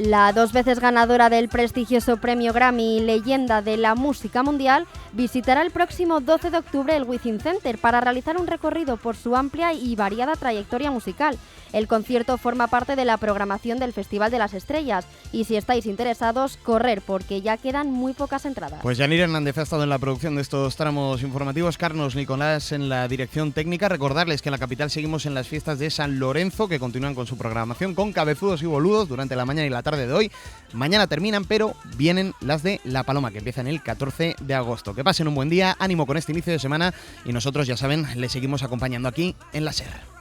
La 2 veces ganadora del prestigioso premio Grammy y leyenda de la música mundial visitará el próximo 12 de octubre el Within Center para realizar un recorrido por su amplia y variada trayectoria musical. El concierto forma parte de la programación del Festival de las Estrellas y si estáis interesados, correr porque ya quedan muy pocas entradas. Pues Yanir Hernández ha estado en la producción de estos tramos informativos, Carlos Nicolás en la dirección técnica. Recordarles que en la capital seguimos en las fiestas de San Lorenzo, que continúan con su programación con cabezudos y boludos durante la mañana y la tarde de hoy. Mañana terminan, pero vienen las de La Paloma, que empiezan el 14 de agosto. Que pasen un buen día, ánimo con este inicio de semana y nosotros, ya saben, les seguimos acompañando aquí en la SER.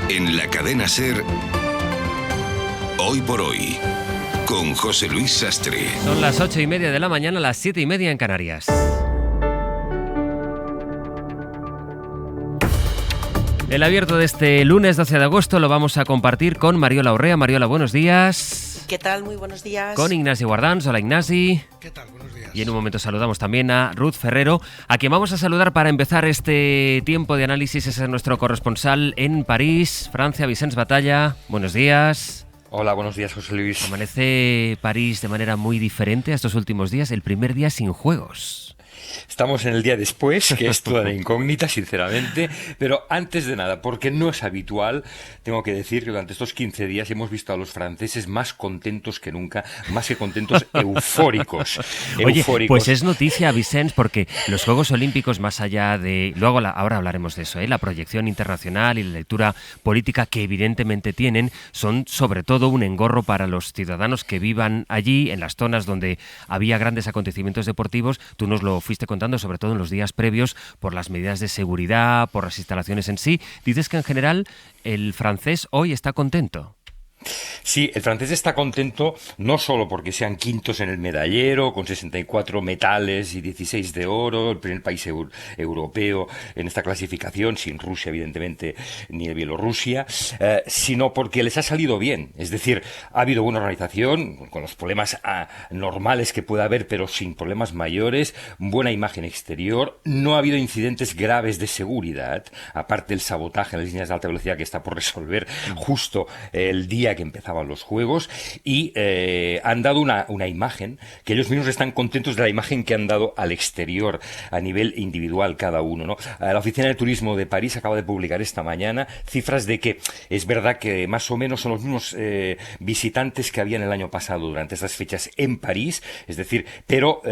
En la cadena SER, Hoy por Hoy, con José Luis Sastre. Son las 8:30 de la mañana, las 7:30 en Canarias. El abierto de este lunes 12 de agosto lo vamos a compartir con Mariola Urrea. Mariola, buenos días. ¿Qué tal? Muy buenos días. Con Ignasi Guardans. Hola, Ignasi. ¿Qué tal? Buenos días. Y en un momento saludamos también a Ruth Ferrero, a quien vamos a saludar para empezar este tiempo de análisis. Es nuestro corresponsal en París, Francia, Vicens Batalla. Buenos días. Hola, buenos días, José Luis. Amanece París de manera muy diferente a estos últimos días, el primer día sin juegos. Estamos en el día después, que es toda la incógnita, sinceramente, pero antes de nada, porque no es habitual, tengo que decir que durante estos 15 días hemos visto a los franceses más contentos que nunca, más que contentos, eufóricos. Oye, pues es noticia, Vicens, porque los Juegos Olímpicos, más allá de... Luego ahora hablaremos de eso, la proyección internacional y la lectura política que evidentemente tienen, son sobre todo un engorro para los ciudadanos que vivan allí, en las zonas donde había grandes acontecimientos deportivos. Tú nos lo fuiste contando, sobre todo en los días previos, por las medidas de seguridad, por las instalaciones en sí. Dices que en general el francés hoy está contento. Sí, el francés está contento no solo porque sean quintos en el medallero, con 64 metales y 16 de oro, el primer país europeo en esta clasificación, sin Rusia, evidentemente, ni Bielorrusia, sino porque les ha salido bien. Es decir, ha habido buena organización, con los problemas normales que pueda haber, pero sin problemas mayores, buena imagen exterior, no ha habido incidentes graves de seguridad, aparte del sabotaje en las líneas de alta velocidad que está por resolver justo el día que empezaban los Juegos, y han dado una imagen que ellos mismos están contentos de la imagen que han dado al exterior a nivel individual cada uno, ¿no? La Oficina de Turismo de París acaba de publicar esta mañana cifras de que es verdad que más o menos son los mismos visitantes que habían el año pasado durante estas fechas en París, es decir, pero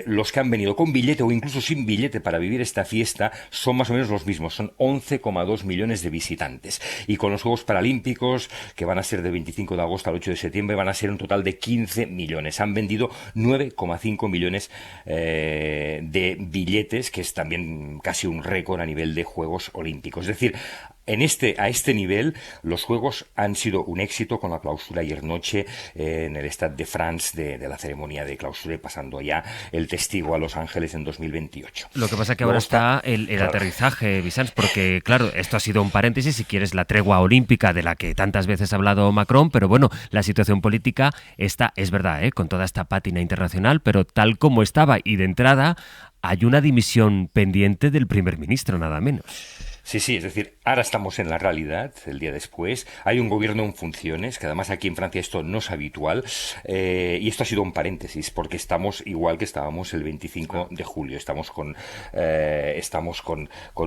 los que han venido con billete o incluso sin billete para vivir esta fiesta son más o menos los mismos, son 11,2 millones de visitantes, y con los Juegos Paralímpicos, que van a ser de 25 de agosto al 8 de septiembre, van a ser un total de 15 millones. Han vendido 9,5 millones de billetes, que es también casi un récord a nivel de Juegos Olímpicos. Es decir, a este nivel, los Juegos han sido un éxito, con la clausura ayer noche en el Stade de France de la ceremonia de clausura, pasando ya el testigo a Los Ángeles en 2028. Lo que pasa es que ahora está el aterrizaje, Vicens, porque claro, esto ha sido un paréntesis, si quieres, la tregua olímpica de la que tantas veces ha hablado Macron, pero bueno, la situación política está, es verdad, con toda esta pátina internacional, pero tal como estaba, y de entrada hay una dimisión pendiente del primer ministro, nada menos. Sí, es decir, ahora estamos en la realidad, el día después. Hay un gobierno en funciones, que además aquí en Francia esto no es habitual, y esto ha sido un paréntesis, porque estamos igual que estábamos el 25 de julio. Estamos con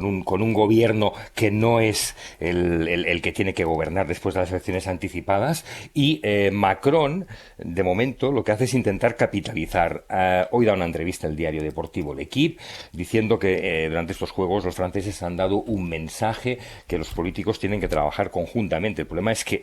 un gobierno que no es el que tiene que gobernar después de las elecciones anticipadas, y Macron, de momento, lo que hace es intentar capitalizar. Hoy da una entrevista el diario deportivo L'Équipe, diciendo que durante estos Juegos los franceses han dado un mensaje que los políticos tienen que trabajar conjuntamente. El problema es que,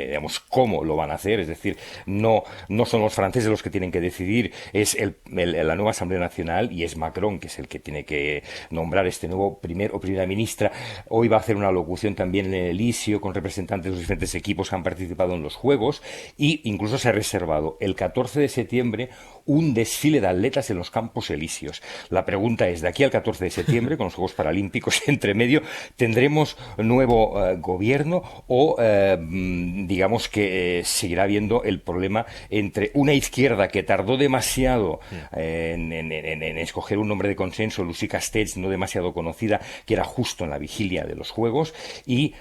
digamos, cómo lo van a hacer, es decir, no son los franceses los que tienen que decidir, es la nueva Asamblea Nacional y es Macron, que es el que tiene que nombrar este nuevo primer o primera ministra. Hoy va a hacer una locución también en el Elíseo con representantes de los diferentes equipos que han participado en los Juegos, y incluso se ha reservado el 14 de septiembre un desfile de atletas en los Campos Elíseos. La pregunta es, de aquí al 14 de septiembre, con los Juegos Paralímpicos entre medio, ¿tendremos nuevo gobierno o digamos que seguirá habiendo el problema entre una izquierda que tardó demasiado en escoger un nombre de consenso, Lucie Castells, no demasiado conocida, que era justo en la vigilia de los Juegos, y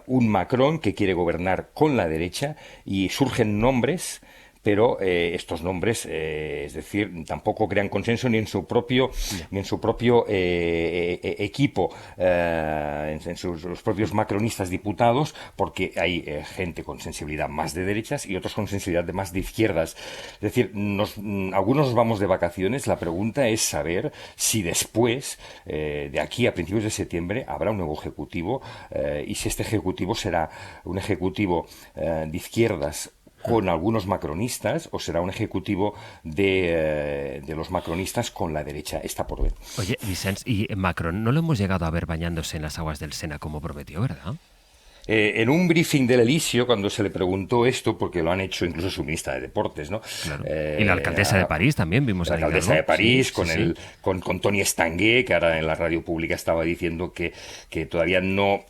un Macron que quiere gobernar con la derecha, y surgen nombres, pero estos nombres, es decir, tampoco crean consenso ni en su propio equipo, los propios macronistas diputados, porque hay gente con sensibilidad más de derechas y otros con sensibilidad más de izquierdas. Es decir, algunos nos vamos de vacaciones. La pregunta es saber si después, de aquí a principios de septiembre, habrá un nuevo ejecutivo, y si este ejecutivo será un ejecutivo de izquierdas con algunos macronistas, o será un ejecutivo de los macronistas con la derecha. Está por ver. Oye, Vicens, y Macron no lo hemos llegado a ver bañándose en las aguas del Sena como prometió, ¿verdad? En un briefing del Elíseo, cuando se le preguntó esto, porque lo han hecho incluso su ministra de Deportes, ¿no? Claro. Y la alcaldesa de París también vimos. La alcaldesa de París, con Tony Estanguet, que ahora en la radio pública estaba diciendo que todavía no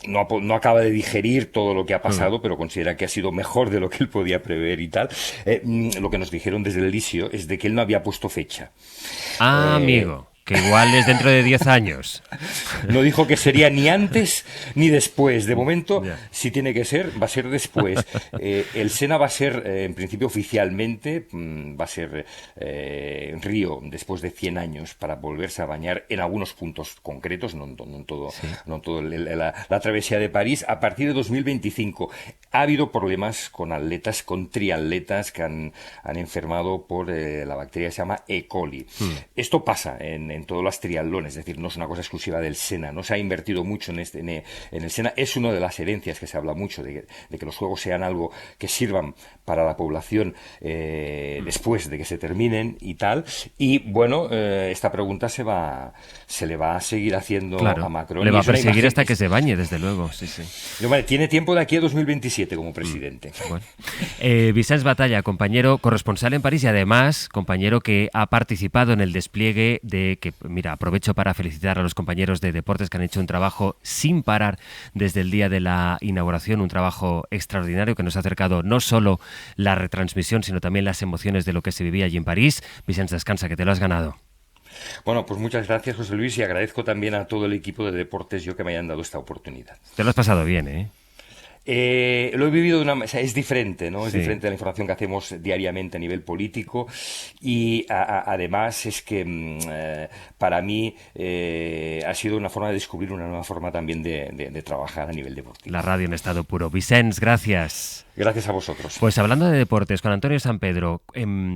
acaba de digerir todo lo que ha pasado, pero considera que ha sido mejor de lo que él podía prever y tal. Lo que nos dijeron desde el Elíseo es de que él no había puesto fecha. Amigo. Que igual es dentro de 10 años. No dijo que sería ni antes ni después. De momento, si tiene que ser, va a ser después. El Sena va a ser, en principio oficialmente, va a ser en Río después de 100 años para volverse a bañar en algunos puntos concretos, no en todo, la travesía de París, a partir de 2025. Ha habido problemas con atletas, con triatletas que han enfermado por la bacteria que se llama E. coli. Esto pasa en todos los triatlones, es decir, no es una cosa exclusiva del Sena. No se ha invertido mucho en el Sena. Es una de las herencias que se habla mucho, de que los Juegos sean algo que sirvan para la población después de que se terminen y tal. Y bueno, esta pregunta se le va a seguir haciendo a Macron. Le va a perseguir hasta que se bañe, desde luego. Sí. Tiene tiempo de aquí a 2027 como presidente. Bueno. Vicens Batalla, compañero corresponsal en París y además compañero que ha participado en el despliegue que, mira, aprovecho para felicitar a los compañeros de deportes que han hecho un trabajo sin parar desde el día de la inauguración, un trabajo extraordinario que nos ha acercado no solo la retransmisión, sino también las emociones de lo que se vivía allí en París. Vicens, descansa, que te lo has ganado. Bueno, pues muchas gracias, José Luis, y agradezco también a todo el equipo de deportes que me hayan dado esta oportunidad. Te lo has pasado bien, ¿eh? Lo he vivido es diferente, ¿no? Es diferente a la información que hacemos diariamente a nivel político, y además es que para mí ha sido una forma de descubrir una nueva forma también de trabajar a nivel deportivo. La radio en estado puro. Vicens, gracias. Gracias a vosotros. Pues hablando de deportes, con Antonio Sampedro,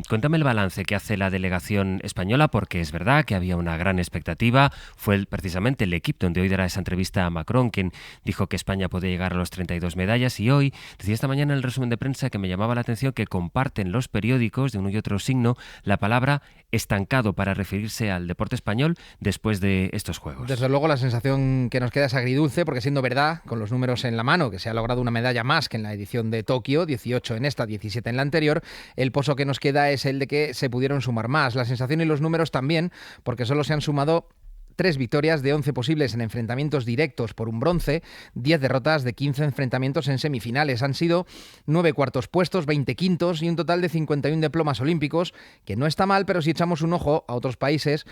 cuéntame el balance que hace la delegación española, porque es verdad que había una gran expectativa. Fue precisamente el equipo donde hoy dará esa entrevista a Macron, quien dijo que España podía llegar a los 32 medallas, y hoy decía esta mañana en el resumen de prensa que me llamaba la atención que comparten los periódicos de uno y otro signo la palabra estancado para referirse al deporte español después de estos Juegos. Desde luego la sensación que nos queda es agridulce, porque siendo verdad, con los números en la mano, que se ha logrado una medalla más que en la edición de Tokio, 18 en esta, 17 en la anterior, el pozo que nos queda es el de que se pudieron sumar más. La sensación y los números también, porque solo se han sumado 3 victorias de 11 posibles en enfrentamientos directos por un bronce, 10 derrotas de 15 enfrentamientos en semifinales. Han sido 9 cuartos puestos, 20 quintos y un total de 51 diplomas olímpicos, que no está mal, pero si echamos un ojo a otros países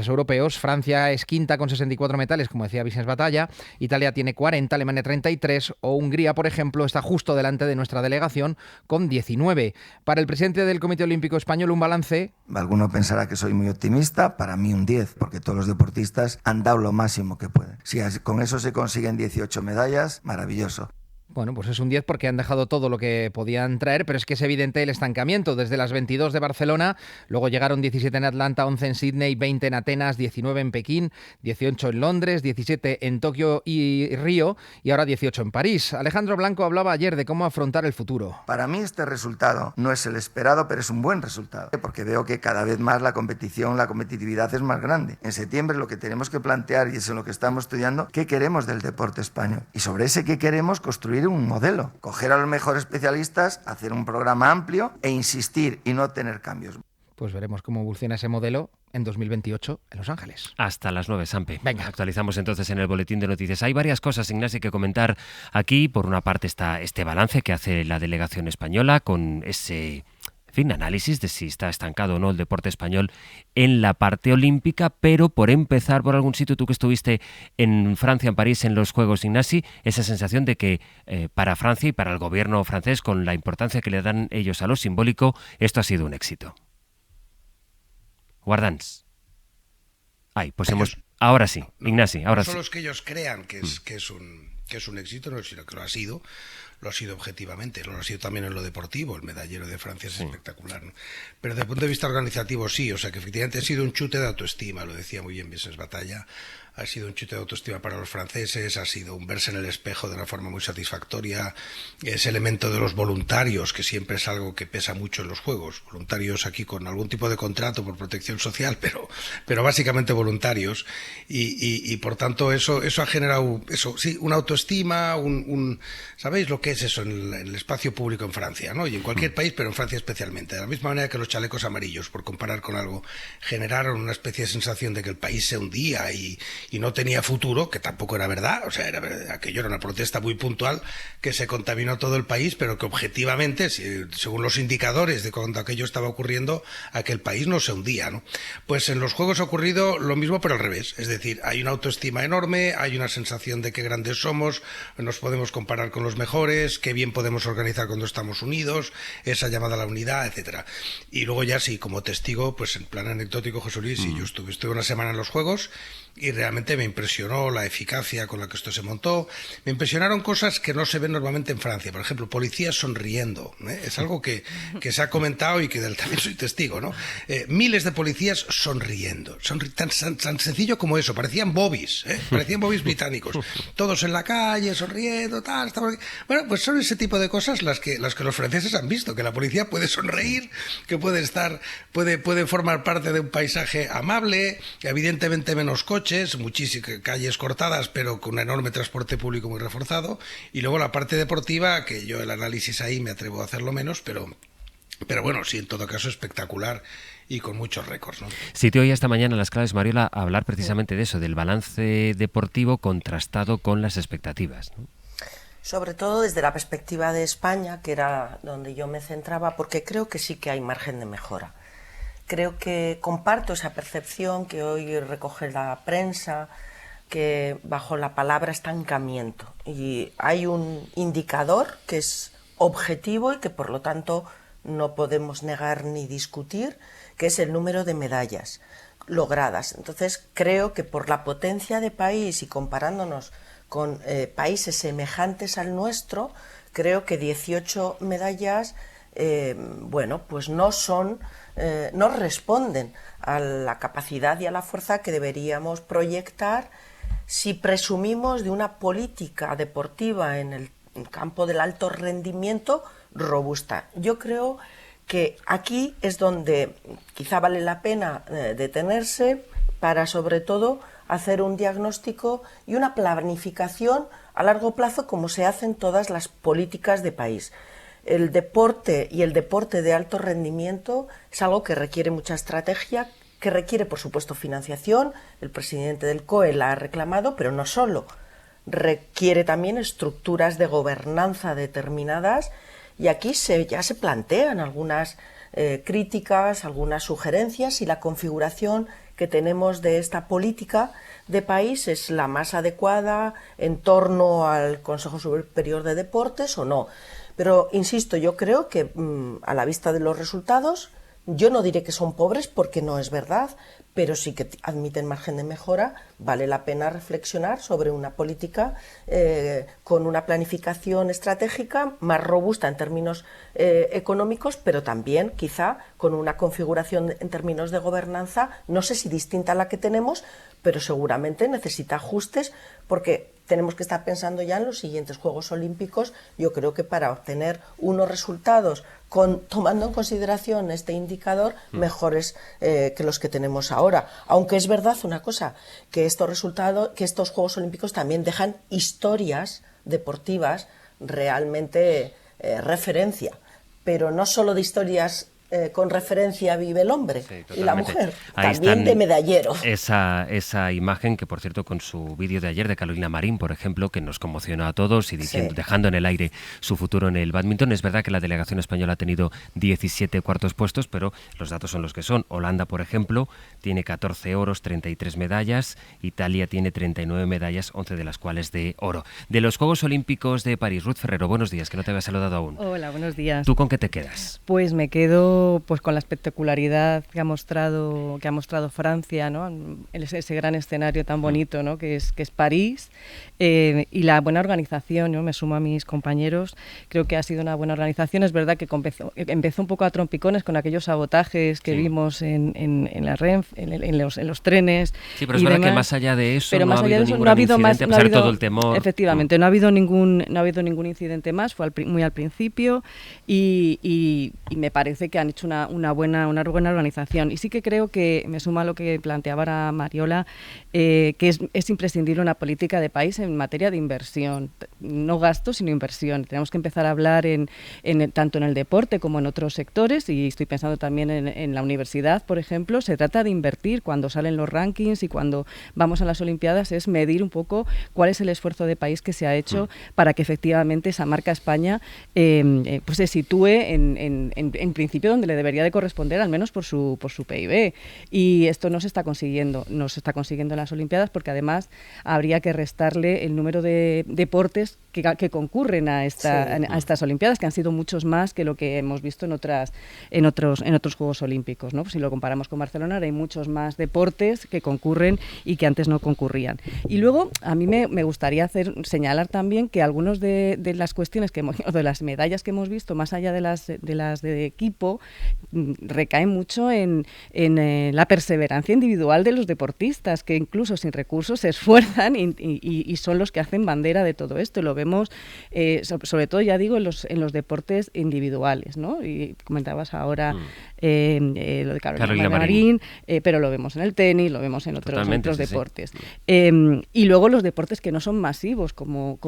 europeos, Francia es quinta con 64 metales, como decía Vicens Batalla, Italia tiene 40, Alemania 33, o Hungría, por ejemplo, está justo delante de nuestra delegación con 19. Para el presidente del Comité Olímpico Español, un balance... Alguno pensará que soy muy optimista, para mí un 10, porque todos los deportistas han dado lo máximo que pueden. Si con eso se consiguen 18 medallas, maravilloso. Bueno, pues es un 10 porque han dejado todo lo que podían traer, pero es que es evidente el estancamiento. Desde las 22 de Barcelona, luego llegaron 17 en Atlanta, 11 en Sydney, 20 en Atenas, 19 en Pekín, 18 en Londres, 17 en Tokio y Río y ahora 18 en París. Alejandro Blanco hablaba ayer de cómo afrontar el futuro. Para mí este resultado no es el esperado, pero es un buen resultado, porque veo que cada vez más la competitividad es más grande. En septiembre lo que tenemos que plantear, y es en lo que estamos estudiando, qué queremos del deporte español. Y sobre ese qué queremos construir un modelo, coger a los mejores especialistas, hacer un programa amplio e insistir y no tener cambios. Pues veremos cómo evoluciona ese modelo en 2028 en Los Ángeles. Hasta las 9, Sampe. Venga. Actualizamos entonces en el boletín de noticias. Hay varias cosas, Ignacio, que comentar aquí. Por una parte está este balance que hace la delegación española con ese análisis de si está estancado o no el deporte español en la parte olímpica, pero por empezar por algún sitio, tú que estuviste en Francia, en París, en los Juegos, Ignasi, esa sensación de que para Francia y para el gobierno francés, con la importancia que le dan ellos a lo simbólico, esto ha sido un éxito. Guardans. Pues ahora sí, Ignasi, ahora sí. No solo es que ellos crean que es un éxito, no, sino que lo ha sido objetivamente, lo ha sido también en lo deportivo. El medallero de Francia es espectacular, ¿no? Pero desde el punto de vista organizativo sí, o sea que efectivamente ha sido un chute de autoestima, lo decía muy bien Vicens Batalla. Ha sido un chute de autoestima para los franceses, ha sido un verse en el espejo de una forma muy satisfactoria. Ese elemento de los voluntarios, que siempre es algo que pesa mucho en los Juegos. Voluntarios aquí con algún tipo de contrato por protección social, pero básicamente voluntarios. Y por tanto eso ha generado una autoestima, ¿sabéis lo que es eso en el espacio público en Francia, ¿no? Y en cualquier país, pero en Francia especialmente. De la misma manera que los chalecos amarillos, por comparar con algo, generaron una especie de sensación de que el país se hundía y no tenía futuro, que tampoco era verdad, o sea, aquello era una protesta muy puntual que se contaminó todo el país, pero que objetivamente, según los indicadores de cuando aquello estaba ocurriendo, aquel país no se hundía, ¿no? Pues en los Juegos ha ocurrido lo mismo, pero al revés, es decir, hay una autoestima enorme, hay una sensación de que grandes somos, nos podemos comparar con los mejores, qué bien podemos organizar cuando estamos unidos, esa llamada a la unidad, etcétera. Y luego ya sí, como testigo, pues en plan anecdótico, José Luis, yo estuve una semana en los Juegos y realmente me impresionó la eficacia con la que esto se montó. Me impresionaron cosas que no se ven normalmente en Francia. Por ejemplo, policías sonriendo, ¿eh? Es algo que se ha comentado y que también soy testigo, ¿no? Miles de policías sonriendo. Tan sencillo como eso. Parecían bobbies, ¿eh? Parecían bobbies británicos. Todos en la calle, sonriendo, tal. Bueno, pues son ese tipo de cosas las que los franceses han visto. Que la policía puede sonreír, que puede formar parte de un paisaje amable, evidentemente menos coches, muchísimas calles cortadas, pero con un enorme transporte público muy reforzado. Y luego la parte deportiva, que yo el análisis ahí me atrevo a hacerlo menos, pero bueno, sí, en todo caso espectacular y con muchos récords, ¿no? Sí, te oí esta mañana en las claves, Mariola, hablar precisamente de eso, del balance deportivo contrastado con las expectativas, ¿no? Sobre todo desde la perspectiva de España, que era donde yo me centraba, porque creo que sí que hay margen de mejora. Creo que comparto esa percepción que hoy recoge la prensa, que bajo la palabra estancamiento. Y hay un indicador que es objetivo y que por lo tanto no podemos negar ni discutir, que es el número de medallas logradas. Entonces creo que por la potencia de país y comparándonos con países semejantes al nuestro, creo que 18 medallas, pues no responden a la capacidad y a la fuerza que deberíamos proyectar si presumimos de una política deportiva en el campo del alto rendimiento robusta. Yo creo que aquí es donde quizá vale la pena detenerse para, sobre todo, hacer un diagnóstico y una planificación a largo plazo, como se hacen todas las políticas de país. El deporte y el deporte de alto rendimiento es algo que requiere mucha estrategia, que requiere, por supuesto, financiación. El presidente del COE la ha reclamado, pero no solo. Requiere también estructuras de gobernanza determinadas y aquí ya se plantean algunas críticas, algunas sugerencias, y la configuración que tenemos de esta política de país es la más adecuada en torno al Consejo Superior de Deportes o no. Pero, insisto, yo creo que a la vista de los resultados, yo no diré que son pobres porque no es verdad, pero sí que admiten margen de mejora. Vale la pena reflexionar sobre una política con una planificación estratégica más robusta en términos económicos, pero también quizá con una configuración en términos de gobernanza, no sé si distinta a la que tenemos, pero seguramente necesita ajustes, porque tenemos que estar pensando ya en los siguientes Juegos Olímpicos. Yo creo que para obtener unos resultados tomando en consideración este indicador mejores que los que tenemos ahora. Aunque es verdad una cosa, que estos Juegos Olímpicos también dejan historias deportivas realmente referencia, pero no solo de historias con referencia vive el hombre y la mujer, ahí también de medallero. Esa imagen que, por cierto, con su vídeo de ayer de Carolina Marín, por ejemplo, que nos conmocionó a todos y dejando en el aire su futuro en el bádminton. Es verdad que la delegación española ha tenido 17 cuartos puestos, pero los datos son los que son. Holanda, por ejemplo, tiene 14 oros, 33 medallas. Italia tiene 39 medallas, 11 de las cuales de oro. De los Juegos Olímpicos de París, Ruth Ferrero, buenos días, que no te había saludado aún. Hola, buenos días. ¿Tú con qué te quedas? Pues me quedo con la espectacularidad que ha mostrado Francia, ¿no? Ese gran escenario tan bonito, ¿no? que es París, y la buena organización. Yo me sumo a mis compañeros, creo que ha sido una buena organización. Es verdad que empezó un poco a trompicones con aquellos sabotajes que vimos en la Renfe, en los trenes. Sí, pero es verdad que más allá de eso no ha habido ningún incidente, a pesar de todo el temor. Efectivamente, no ha habido ningún incidente más, fue muy al principio, y me parece que han hecho una buena organización. Y sí que creo que me suma a lo que planteaba ahora Mariola, que es imprescindible una política de país en materia de inversión, no gasto sino inversión. Tenemos que empezar a hablar tanto en el deporte como en otros sectores, y estoy pensando también en la universidad, por ejemplo. Se trata de invertir cuando salen los rankings y cuando vamos a las Olimpiadas, es medir un poco cuál es el esfuerzo de país que se ha hecho para que efectivamente esa marca España pues se sitúe en principio donde le debería de corresponder, al menos por su PIB. Y esto no se está consiguiendo en las Olimpiadas, porque además habría que restarle el número de deportes que concurren a estas Olimpiadas, que han sido muchos más que lo que hemos visto en otros Juegos Olímpicos, ¿no? Pues si lo comparamos con Barcelona, hay muchos más deportes que concurren y que antes no concurrían. Y luego a mí me gustaría señalar también que algunos de las cuestiones o de las medallas que hemos visto, más allá de las de equipo, recaen mucho en la perseverancia individual de los deportistas, que incluso sin recursos se esfuerzan y son los que hacen bandera de todo esto. Lo vemos sobre todo, ya digo, en los deportes individuales, ¿no? Y comentabas ahora lo de Carolina Marín, pero lo vemos en el tenis, lo vemos en otros deportes. Y luego los deportes que no son masivos, como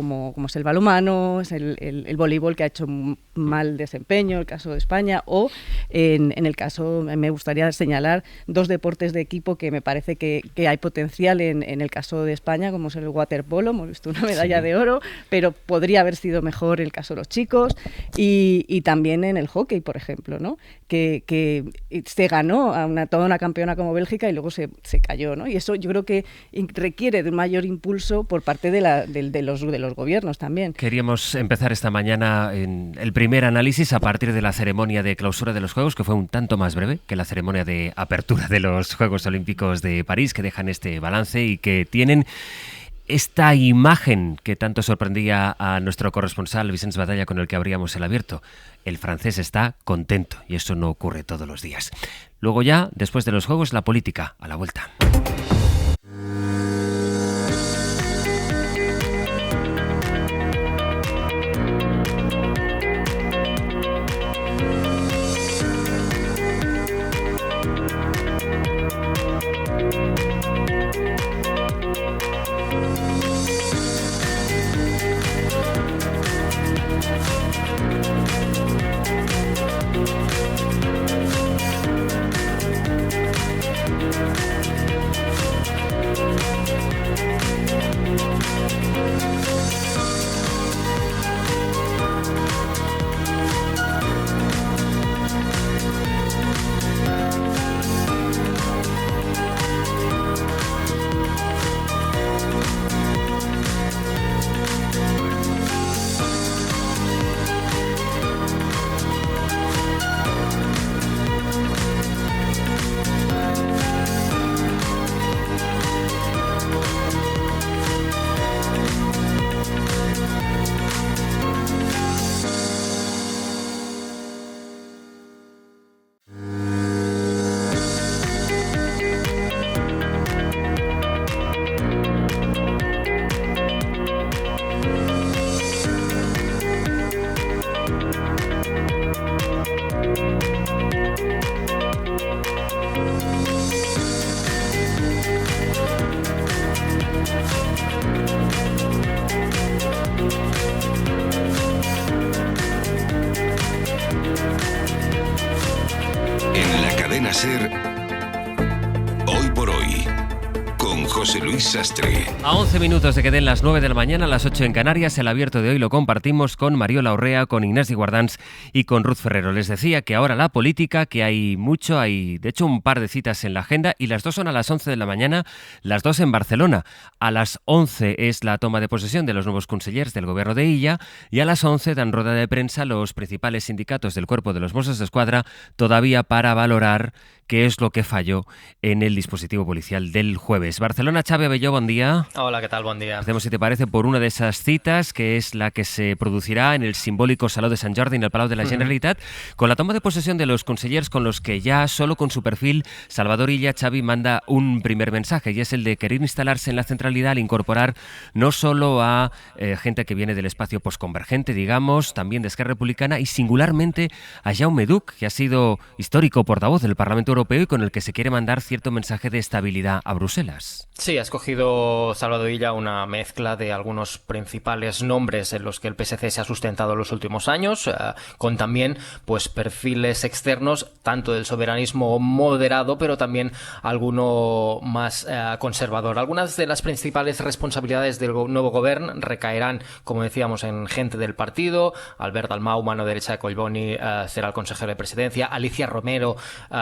es el balonmano, es el voleibol, que ha hecho mal desempeño, el caso de España, o en el caso, me gustaría señalar dos deportes de equipo que me parece que hay potencial en el caso de España, como es el waterpolo. Hemos visto una medalla de oro, pero podría haber sido mejor el caso de los chicos, y también en el hockey, por ejemplo, ¿no? Que se ganó a toda una campeona como Bélgica y luego se cayó, ¿no? Y eso yo creo que requiere de un mayor impulso por parte de los gobiernos también. Queríamos empezar esta mañana en el primer análisis a partir de la ceremonia de clausura de los Juegos, que fue un tanto más breve que la ceremonia de apertura de los Juegos Olímpicos de París, que dejan este balance y que tienen esta imagen que tanto sorprendía a nuestro corresponsal Vicenç Batalla, con el que abríamos el abierto. El francés está contento, y eso no ocurre todos los días. Luego ya, después de los Juegos, la política, a la vuelta. Cadena SER, Hoy por Hoy, con José Luis Sastre. A 11 minutos de que den las 9 de la mañana, las 8 en Canarias, el abierto de hoy lo compartimos con Mariola Urrea, con Ignasi Guardans y con Ruth Ferrero. Les decía que ahora la política, que hay mucho, hay de hecho un par de citas en la agenda y las dos son a las 11 de la mañana, las dos en Barcelona. A las 11 es la toma de posesión de los nuevos consellers del gobierno de Illa y a las 11 dan rueda de prensa los principales sindicatos del cuerpo de los Mossos d'Esquadra, todavía para valorar qué es lo que falló en el dispositivo policial del jueves. Barcelona, Xavi Abelló, buen día. Hola, ¿qué tal? Buen día. Hacemos, si te parece, por una de esas citas, que es la que se producirá en el simbólico Saló de Sant Jordi, en el Palau de la Generalitat, con la toma de posesión de los consellers con los que ya solo con su perfil Salvador Illa, Xavi, manda un primer mensaje, y es el de querer instalarse en la centralidad al incorporar no solo a gente que viene del espacio posconvergente, digamos, también de Esquerra Republicana, y singularmente a Jaume Duch, que ha sido histórico portavoz del Parlamento Europeo y con el que se quiere mandar cierto mensaje de estabilidad a Bruselas. Sí, ha escogido Salvador Illa una mezcla de algunos principales nombres en los que el PSC se ha sustentado en los últimos años, con también pues perfiles externos, tanto del soberanismo moderado, pero también alguno más conservador. Algunas de las principales responsabilidades del nuevo gobierno recaerán, como decíamos, en gente del partido. Albert Dalmau, mano derecha de Collboni, será el consejero de presidencia. Alicia Romero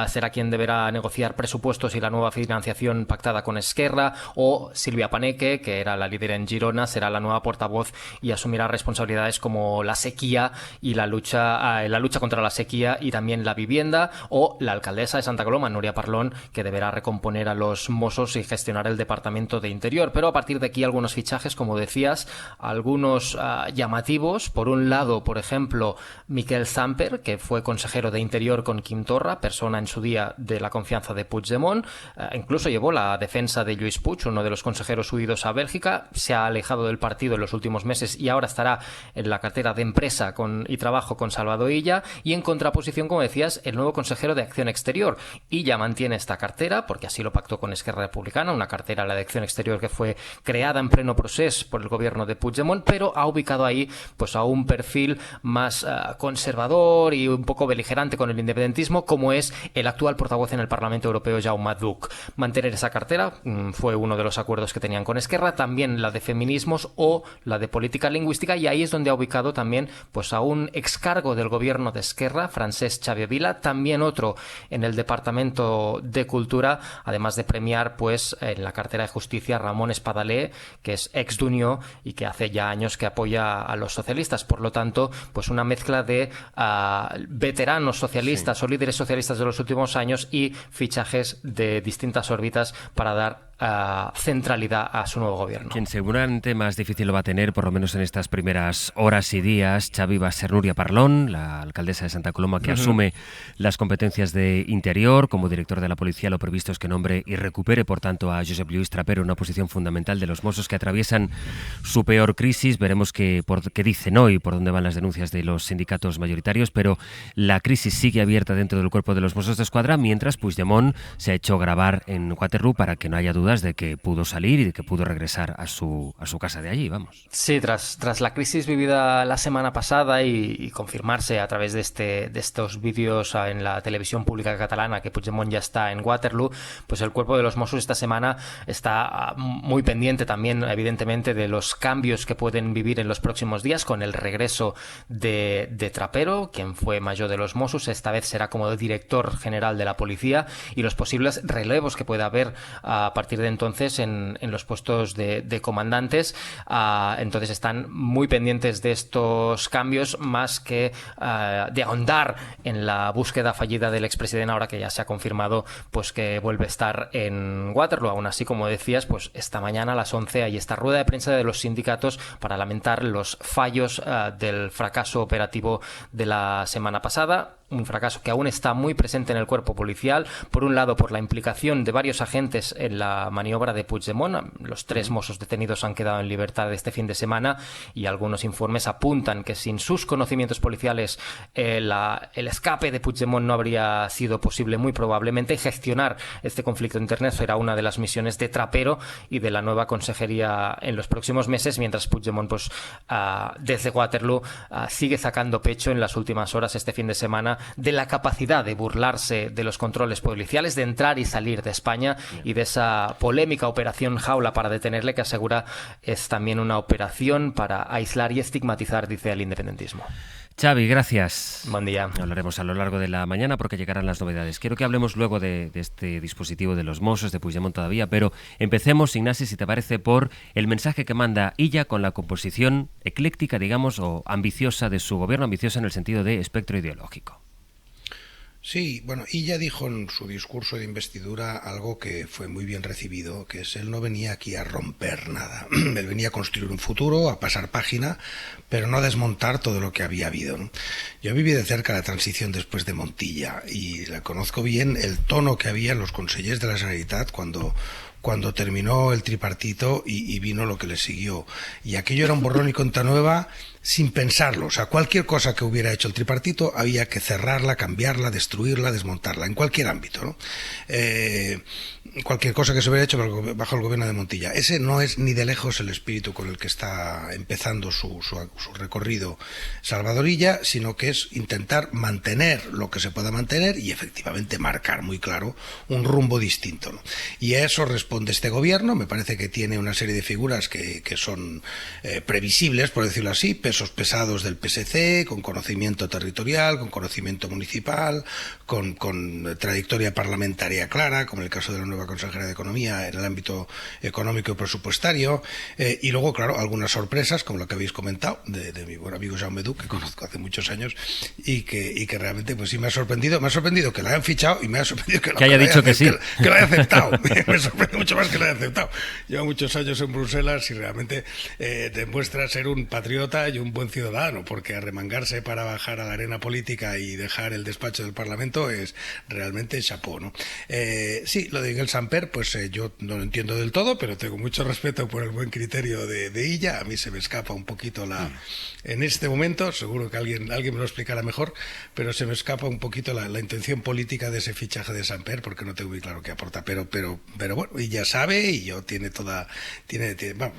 será quien deberá negociar presupuestos y la nueva financiación pactada con Esquerra, o Silvia Paneque, que era la líder en Girona, será la nueva portavoz y asumirá responsabilidades como la sequía y la lucha contra la sequía y también la vivienda, o la alcaldesa de Santa Coloma, Núria Parlon, que deberá recomponer a los Mossos y gestionar el Departamento de Interior. Pero a partir de aquí algunos fichajes, como decías, algunos llamativos. Por un lado, por ejemplo, Miquel Samper, que fue consejero de Interior con Quim Torra, persona en su día de la confianza de Puigdemont, incluso llevó la defensa de Lluís Puig, uno de los consejeros huidos a Bélgica. Se ha alejado del partido en los últimos meses y ahora estará en la cartera de empresa y trabajo con Salvador Illa. Y en contraposición, como decías, el nuevo consejero de Acción Exterior. Illa mantiene esta cartera porque así lo pactó con Esquerra Republicana, una cartera, la de Acción Exterior, que fue creada en pleno proceso por el gobierno de Puigdemont, pero ha ubicado ahí pues a un perfil más conservador y un poco beligerante con el independentismo, como es el actual portavoz en el Parlamento Europeo, Jaume Duch. Mantener esa cartera fue uno de los acuerdos que tenían con Esquerra, también la de feminismos o la de política lingüística, y ahí es donde ha ubicado también pues a un excargo del gobierno de Esquerra, Francesc Xavier Vila, también otro en el Departamento de Cultura, además de premiar pues en la cartera de Justicia Ramón Espadaler, que es ex d'Unió y que hace ya años que apoya a los socialistas. Por lo tanto, pues una mezcla de veteranos socialistas o líderes socialistas de los últimos años y fichajes de distintas órbitas para dar centralidad a su nuevo gobierno. Quien seguramente más difícil lo va a tener, por lo menos en estas primeras horas y días, Xavi, va a ser Núria Parlon, la alcaldesa de Santa Coloma, que asume las competencias de Interior. Como director de la policía, lo previsto es que nombre y recupere, por tanto, a Josep Lluís Trapero, una posición fundamental de los Mossos que atraviesan su peor crisis. Veremos qué dicen hoy, por dónde van las denuncias de los sindicatos mayoritarios, pero la crisis sigue abierta dentro del cuerpo de los Mossos d'Esquadra, mientras Puigdemont se ha hecho grabar en Waterloo para que no haya duda de que pudo salir y de que pudo regresar a su casa de allí, vamos. Sí, tras la crisis vivida la semana pasada y confirmarse a través de estos vídeos en la televisión pública catalana que Puigdemont ya está en Waterloo, pues el cuerpo de los Mossos esta semana está muy pendiente también, evidentemente, de los cambios que pueden vivir en los próximos días con el regreso de Trapero, quien fue mayor de los Mossos. Esta vez será como director general de la policía, y los posibles relevos que pueda haber a partir de entonces en los puestos de comandantes. Entonces están muy pendientes de estos cambios, más que de ahondar en la búsqueda fallida del expresidente, ahora que ya se ha confirmado pues que vuelve a estar en Waterloo. Aún así, como decías, pues esta mañana a las 11 hay esta rueda de prensa de los sindicatos para lamentar los fallos del fracaso operativo de la semana pasada. Un fracaso que aún está muy presente en el cuerpo policial, por un lado por la implicación de varios agentes en la maniobra de Puigdemont. Los 3 mozos detenidos han quedado en libertad este fin de semana y algunos informes apuntan que sin sus conocimientos policiales el escape de Puigdemont no habría sido posible muy probablemente, y gestionar este conflicto interno será una de las misiones de Trapero y de la nueva consejería en los próximos meses, mientras Puigdemont pues desde Waterloo sigue sacando pecho en las últimas horas este fin de semana de la capacidad de burlarse de los controles policiales, de entrar y salir de España y de esa polémica operación Jaula para detenerle, que asegura es también una operación para aislar y estigmatizar, dice el independentismo. Xavi, gracias. Buen día. Hablaremos a lo largo de la mañana porque llegarán las novedades. Quiero que hablemos luego de este dispositivo de los mozos, de Puigdemont todavía, pero empecemos, Ignasi, si te parece, por el mensaje que manda Illa con la composición ecléctica, digamos, o ambiciosa de su gobierno, ambiciosa en el sentido de espectro ideológico. Sí, bueno, Illa dijo en su discurso de investidura algo que fue muy bien recibido, que es: él no venía aquí a romper nada, él venía a construir un futuro, a pasar página, pero no a desmontar todo lo que había habido, ¿no? Yo viví de cerca la transición después de Montilla y la conozco bien, el tono que había en los consellers de la Generalitat cuando terminó el tripartito y vino lo que le siguió. Y aquello era un borrón y cuenta nueva sin pensarlo. O sea, cualquier cosa que hubiera hecho el tripartito había que cerrarla, cambiarla, destruirla, desmontarla, en cualquier ámbito, ¿no? Cualquier cosa que se hubiera hecho bajo el gobierno de Montilla. Ese no es ni de lejos el espíritu con el que está empezando su recorrido Salvador Illa, sino que es intentar mantener lo que se pueda mantener y efectivamente marcar muy claro un rumbo distinto, ¿no? Y a eso responde este gobierno. Me parece que tiene una serie de figuras que son previsibles, por decirlo así, pesos pesados del PSC, con conocimiento territorial, con conocimiento municipal, con trayectoria parlamentaria clara, como en el caso de la nueva consejera de Economía en el ámbito económico y presupuestario, y luego, claro, algunas sorpresas, como lo que habéis comentado, de mi buen amigo Jaume Duc, que conozco hace muchos años, y que realmente pues sí me ha sorprendido que la hayan fichado, y me ha sorprendido que haya dicho que sí, que lo haya aceptado. Me sorprende mucho más que lo haya aceptado. Llevo muchos años en Bruselas y realmente demuestra ser un patriota y un buen ciudadano, porque arremangarse para bajar a la arena política y dejar el despacho del Parlamento es realmente chapó, ¿no? Sí, lo de Miguel Samper, pues yo no lo entiendo del todo, pero tengo mucho respeto por el buen criterio de Illa. A mí se me escapa un poquito en este momento, seguro que alguien me lo explicará mejor, pero se me escapa un poquito la intención política de ese fichaje de Samper, porque no tengo muy claro qué aporta, pero bueno, Illa sabe, y yo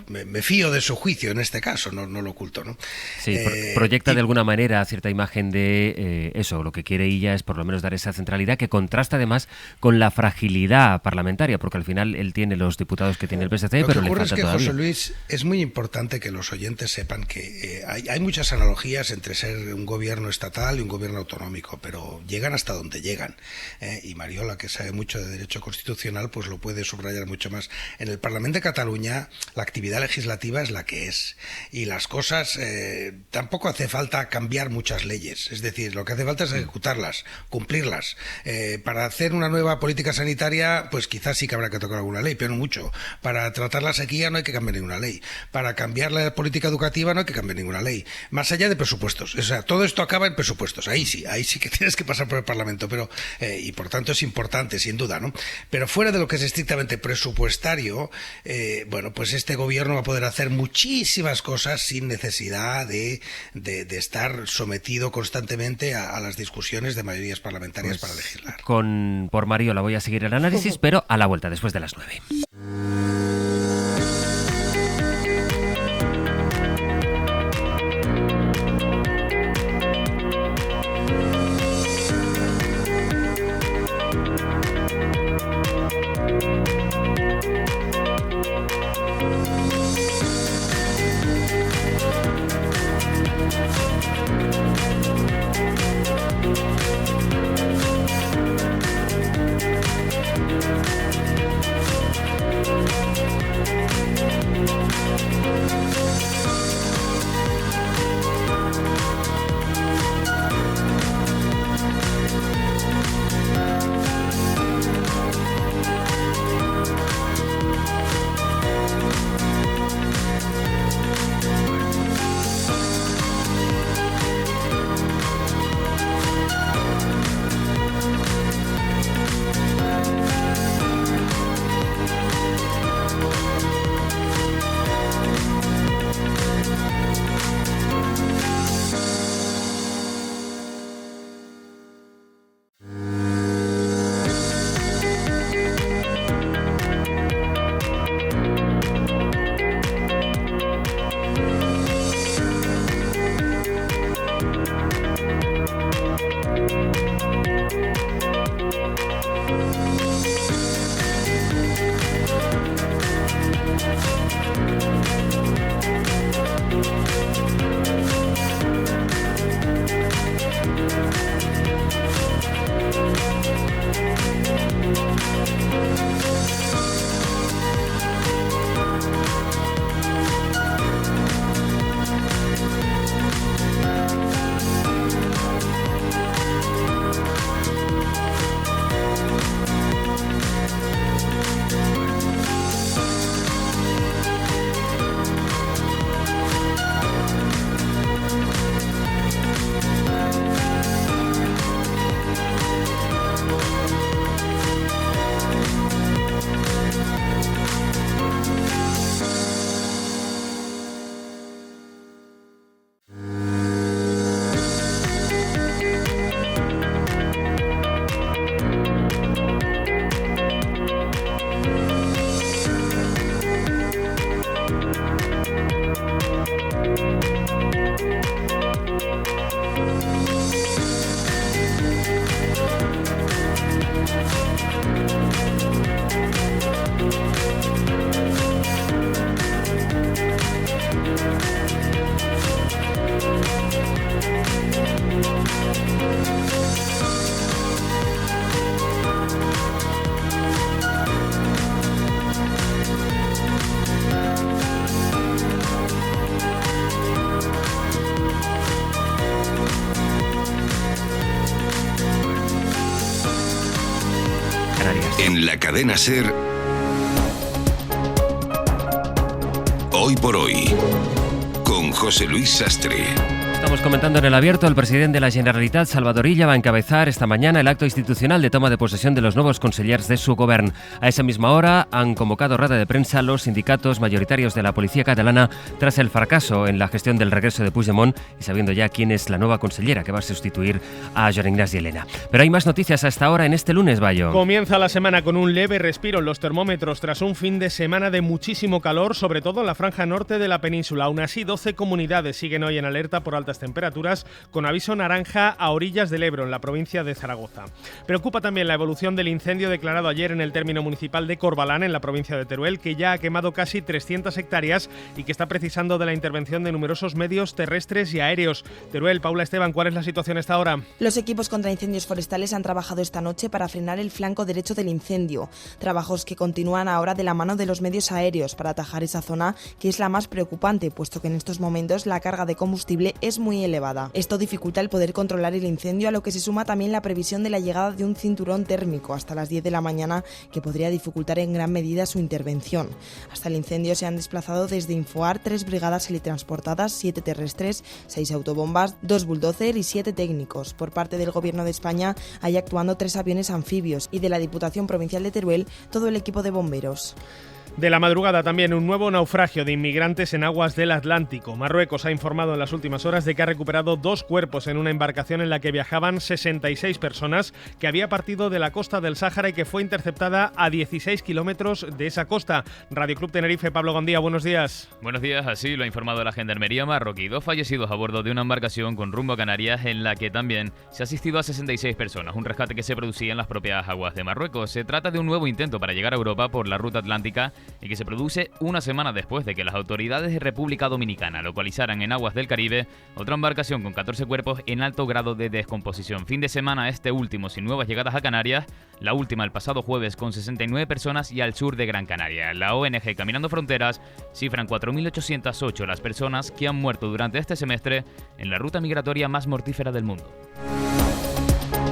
me fío de su juicio en este caso, no lo oculto, ¿no? Sí, proyecta de alguna manera cierta imagen de eso. Lo que quiere Illa es por lo menos dar esa centralidad que contrasta además con la fragilidad parlamentaria, porque al final él tiene los diputados que tiene el PSC, pero le falta todavía. José Luis, es muy importante que los oyentes sepan que hay muchas analogías entre ser un gobierno estatal y un gobierno autonómico, pero llegan hasta donde llegan, y Mariola, que sabe mucho de derecho constitucional, pues lo puede subrayar mucho más. En el Parlamento de Cataluña la actividad legislativa es la que es, y las cosas tampoco hace falta cambiar muchas leyes, es decir, lo que hace falta es ejecutarlas, cumplirlas. Para hacer una nueva política sanitaria, pues quizás sí que habrá que tocar alguna ley, pero no mucho. Para tratar la sequía no hay que cambiar ninguna ley. Para cambiar la política educativa no hay que cambiar ninguna ley. Más allá de presupuestos. O sea, todo esto acaba en presupuestos. Ahí sí que tienes que pasar por el Parlamento, pero y por tanto es importante, sin duda, ¿no? Pero fuera de lo que es estrictamente presupuestario, bueno, pues este gobierno va a poder hacer muchísimas cosas sin necesidad de estar sometido constantemente a las discusiones de mayorías parlamentarias para legislar. Por Mariola voy a seguir el análisis, pero a la vuelta, después de las 9. En la cadena SER, Hoy por Hoy, con José Luis Sastre. Estamos comentando en el abierto, el presidente de la Generalitat, Salvador Illa, va a encabezar esta mañana el acto institucional de toma de posesión de los nuevos consellers de su govern. A esa misma hora han convocado rueda de prensa los sindicatos mayoritarios de la policía catalana tras el fracaso en la gestión del regreso de Puigdemont y sabiendo ya quién es la nueva consellera que va a sustituir a Joan Ignasi Elena. Pero hay más noticias hasta ahora en este lunes, Bayo. Comienza la semana con un leve respiro en los termómetros tras un fin de semana de muchísimo calor, sobre todo en la franja norte de la península. Aún así, 12 comunidades siguen hoy en alerta por altas temperaturas, con aviso naranja a orillas del Ebro, en la provincia de Zaragoza. Preocupa también la evolución del incendio declarado ayer en el término municipal de Corbalán, en la provincia de Teruel, que ya ha quemado casi 300 hectáreas y que está precisando de la intervención de numerosos medios terrestres y aéreos. Teruel, Paula Esteban, ¿cuál es la situación a esta hora? Los equipos contra incendios forestales han trabajado esta noche para frenar el flanco derecho del incendio. Trabajos que continúan ahora de la mano de los medios aéreos para atajar esa zona, que es la más preocupante, puesto que en estos momentos la carga de combustible es muy elevada. Esto dificulta el poder controlar el incendio, a lo que se suma también la previsión de la llegada de un cinturón térmico hasta las 10 de la mañana, que podría dificultar en gran medida su intervención. Hasta el incendio se han desplazado desde Infoar 3 brigadas teletransportadas, 7 terrestres, 6 autobombas, 2 bulldozer y 7 técnicos. Por parte del Gobierno de España hay actuando 3 aviones anfibios y de la Diputación Provincial de Teruel todo el equipo de bomberos. De la madrugada también un nuevo naufragio de inmigrantes en aguas del Atlántico. Marruecos ha informado en las últimas horas de que ha recuperado 2 cuerpos en una embarcación en la que viajaban 66 personas, que había partido de la costa del Sáhara y que fue interceptada a 16 kilómetros de esa costa. Radio Club Tenerife, Pablo Gondía, buenos días. Buenos días, así lo ha informado la Gendarmería marroquí. 2 fallecidos a bordo de una embarcación con rumbo a Canarias, en la que también se ha asistido a 66 personas, un rescate que se producía en las propias aguas de Marruecos. Se trata de un nuevo intento para llegar a Europa por la ruta atlántica y que se produce una semana después de que las autoridades de República Dominicana localizaran en aguas del Caribe otra embarcación con 14 cuerpos en alto grado de descomposición. Fin de semana este último sin nuevas llegadas a Canarias, la última el pasado jueves con 69 personas y al sur de Gran Canaria. La ONG Caminando Fronteras cifran 4.808 las personas que han muerto durante este semestre en la ruta migratoria más mortífera del mundo.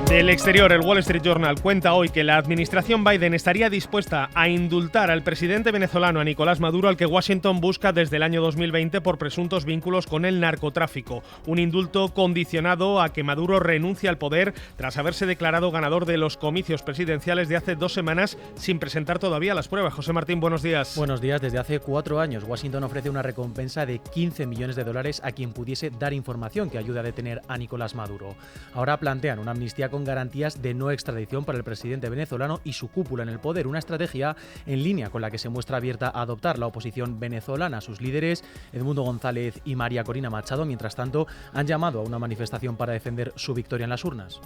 Del exterior, el Wall Street Journal cuenta hoy que la administración Biden estaría dispuesta a indultar al presidente venezolano, a Nicolás Maduro, al que Washington busca desde el año 2020 por presuntos vínculos con el narcotráfico. Un indulto condicionado a que Maduro renuncie al poder tras haberse declarado ganador de los comicios presidenciales de hace 2 semanas sin presentar todavía las pruebas. José Martín, buenos días. Buenos días. Desde hace 4 años, Washington ofrece una recompensa de $15 millones a quien pudiese dar información que ayude a detener a Nicolás Maduro. Ahora plantean una amnistía con garantías de no extradición para el presidente venezolano y su cúpula en el poder, una estrategia en línea con la que se muestra abierta a adoptar la oposición venezolana. Sus líderes, Edmundo González y María Corina Machado, mientras tanto, han llamado a una manifestación para defender su victoria en las urnas.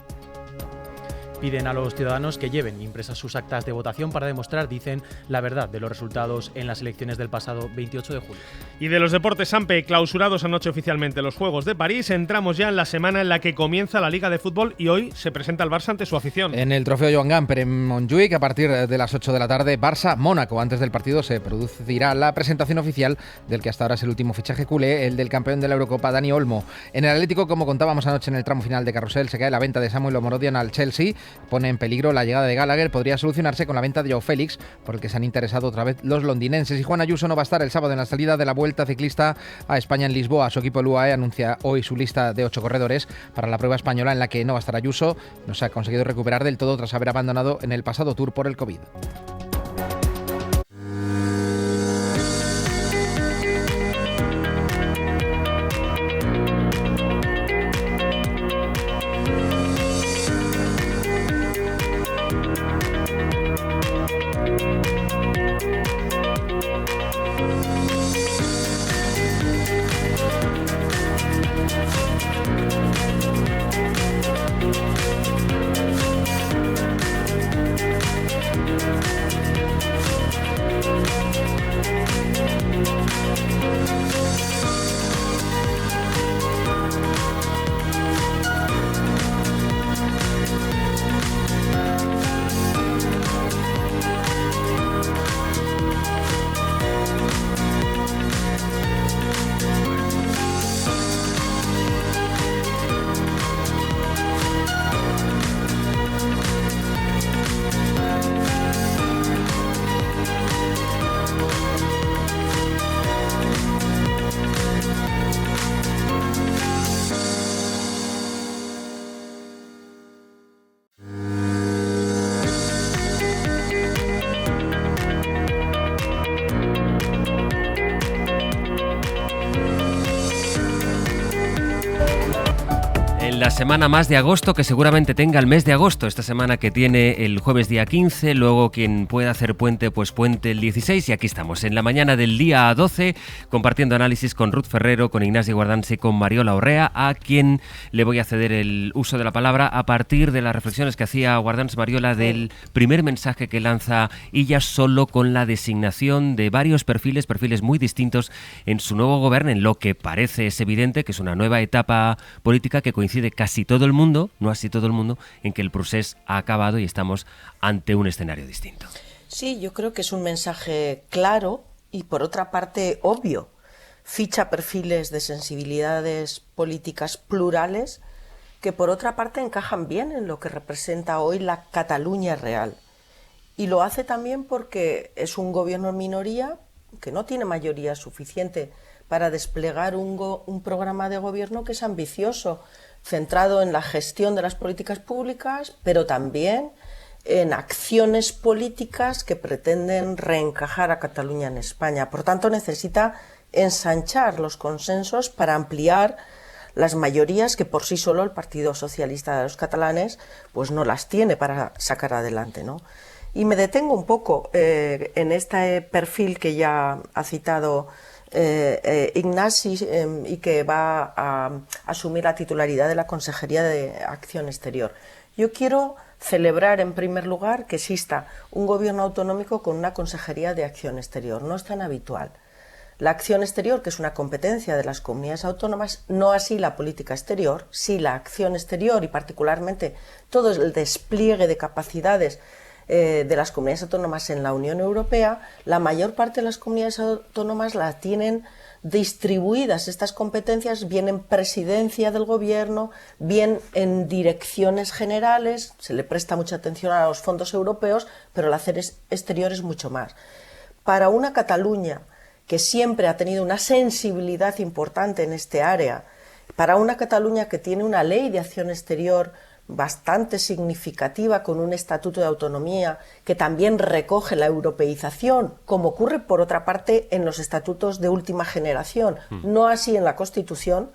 Piden a los ciudadanos que lleven impresas sus actas de votación para demostrar, dicen, la verdad de los resultados en las elecciones del pasado 28 de julio. Y de los deportes, Sampe, clausurados anoche oficialmente los Juegos de París, entramos ya en la semana en la que comienza la Liga de Fútbol y hoy se presenta el Barça ante su afición. En el trofeo Joan Gamper en Montjuïc, a partir de las 8 de la tarde, Barça-Mónaco. Antes del partido se producirá la presentación oficial del que hasta ahora es el último fichaje culé, el del campeón de la Eurocopa, Dani Olmo. En el Atlético, como contábamos anoche en el tramo final de Carrusel, se cae la venta de Samuel Omorodian al Chelsea. Pone en peligro la llegada de Gallagher. Podría solucionarse con la venta de Joao Félix, por el que se han interesado otra vez los londinenses. Y Juan Ayuso no va a estar el sábado en la salida de la Vuelta Ciclista a España en Lisboa. Su equipo, el UAE, anuncia hoy su lista de 8 corredores para la prueba española, en la que no va a estar Ayuso. No se ha conseguido recuperar del todo tras haber abandonado en el pasado Tour por el COVID. semana más de agosto que seguramente tenga el mes de agosto. Esta semana que tiene el jueves día 15, luego quien pueda hacer puente, pues puente el 16. Y aquí estamos, en la mañana del día 12, compartiendo análisis con Ruth Ferrero, con Ignacio Guardans y con Mariola Orrea, a quien le voy a ceder el uso de la palabra a partir de las reflexiones que hacía Guardans, Mariola, del primer mensaje que lanza Illa solo con la designación de varios perfiles muy distintos en su nuevo gobierno, en lo que parece es evidente que es una nueva etapa política que coincide casi todo el mundo, no así todo el mundo, en que el procés ha acabado y estamos ante un escenario distinto. Sí, yo creo que es un mensaje claro y por otra parte obvio. Ficha perfiles de sensibilidades políticas plurales que por otra parte encajan bien en lo que representa hoy la Cataluña real. Y lo hace también porque es un gobierno en minoría que no tiene mayoría suficiente para desplegar un programa de gobierno que es ambicioso, centrado en la gestión de las políticas públicas, pero también en acciones políticas que pretenden reencajar a Cataluña en España. Por tanto, necesita ensanchar los consensos para ampliar las mayorías que por sí solo el Partido Socialista de los Catalanes pues no las tiene para sacar adelante, ¿no? Y me detengo un poco en este perfil que ya ha citado Ignasi y que va a asumir la titularidad de la Consejería de Acción Exterior. Yo quiero celebrar en primer lugar que exista un gobierno autonómico con una Consejería de Acción Exterior. No es tan habitual. La acción exterior, que es una competencia de las comunidades autónomas, no así la política exterior, sí la acción exterior y particularmente todo el despliegue de capacidades de las comunidades autónomas en la Unión Europea. La mayor parte de las comunidades autónomas la tienen distribuidas estas competencias, bien en presidencia del gobierno, bien en direcciones generales, se le presta mucha atención a los fondos europeos, pero el hacer exterior es mucho más. Para una Cataluña que siempre ha tenido una sensibilidad importante en este área, para una Cataluña que tiene una ley de acción exterior bastante significativa, con un estatuto de autonomía que también recoge la europeización, como ocurre por otra parte en los estatutos de última generación, no así en la Constitución,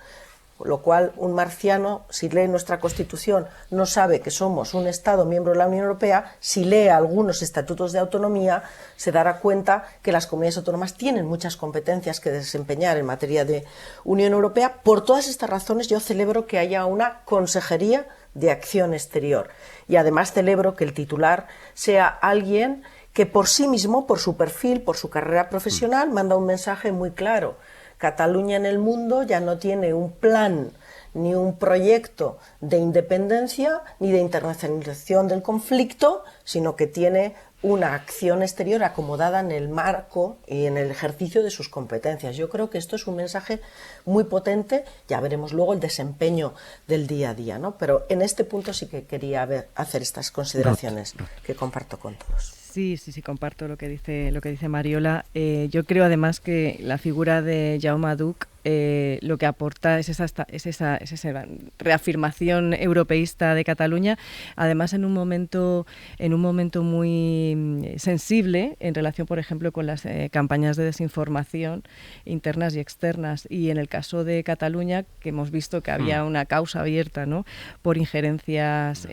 lo cual un marciano, si lee nuestra Constitución, no sabe que somos un Estado miembro de la Unión Europea. Si lee algunos estatutos de autonomía, se dará cuenta que las comunidades autónomas tienen muchas competencias que desempeñar en materia de Unión Europea. Por todas estas razones, yo celebro que haya una Consejería de Acción Exterior. Y además celebro que el titular sea alguien que por sí mismo, por su perfil, por su carrera profesional, manda un mensaje muy claro. Cataluña en el mundo ya no tiene un plan ni un proyecto de independencia ni de internacionalización del conflicto, sino que tiene una acción exterior acomodada en el marco y en el ejercicio de sus competencias. Yo creo que esto es un mensaje muy potente, ya veremos luego el desempeño del día a día, ¿no? Pero en este punto sí que quería hacer estas consideraciones que comparto con todos. Sí, comparto lo que dice Mariola. Yo creo además que la figura de Jaume Duch lo que aporta es esa reafirmación europeísta de Cataluña, además en un momento muy sensible en relación, por ejemplo, con las campañas de desinformación internas y externas. Y en el caso de Cataluña, que hemos visto que había una causa abierta, ¿no?, por injerencias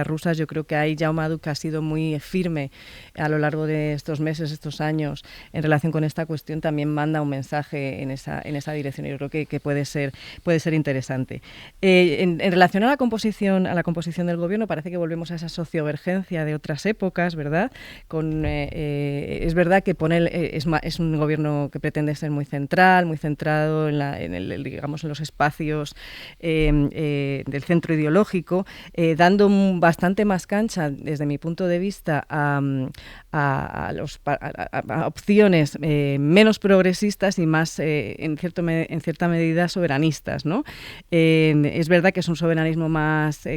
rusas, yo creo que ahí Jaume Duch ha sido muy firme a lo largo de estos meses, estos años, en relación con esta cuestión. También manda un mensaje en esa dirección. Yo creo que puede ser interesante. En relación a la composición del gobierno, parece que volvemos a esa sociovergencia de otras épocas, ¿verdad? Es verdad que es un gobierno que pretende ser muy central, muy centrado en los espacios del centro ideológico, dando bastante más cancha, desde mi punto de vista, a opciones menos progresistas y más en cierta medida soberanistas, ¿no? Es verdad que es un soberanismo más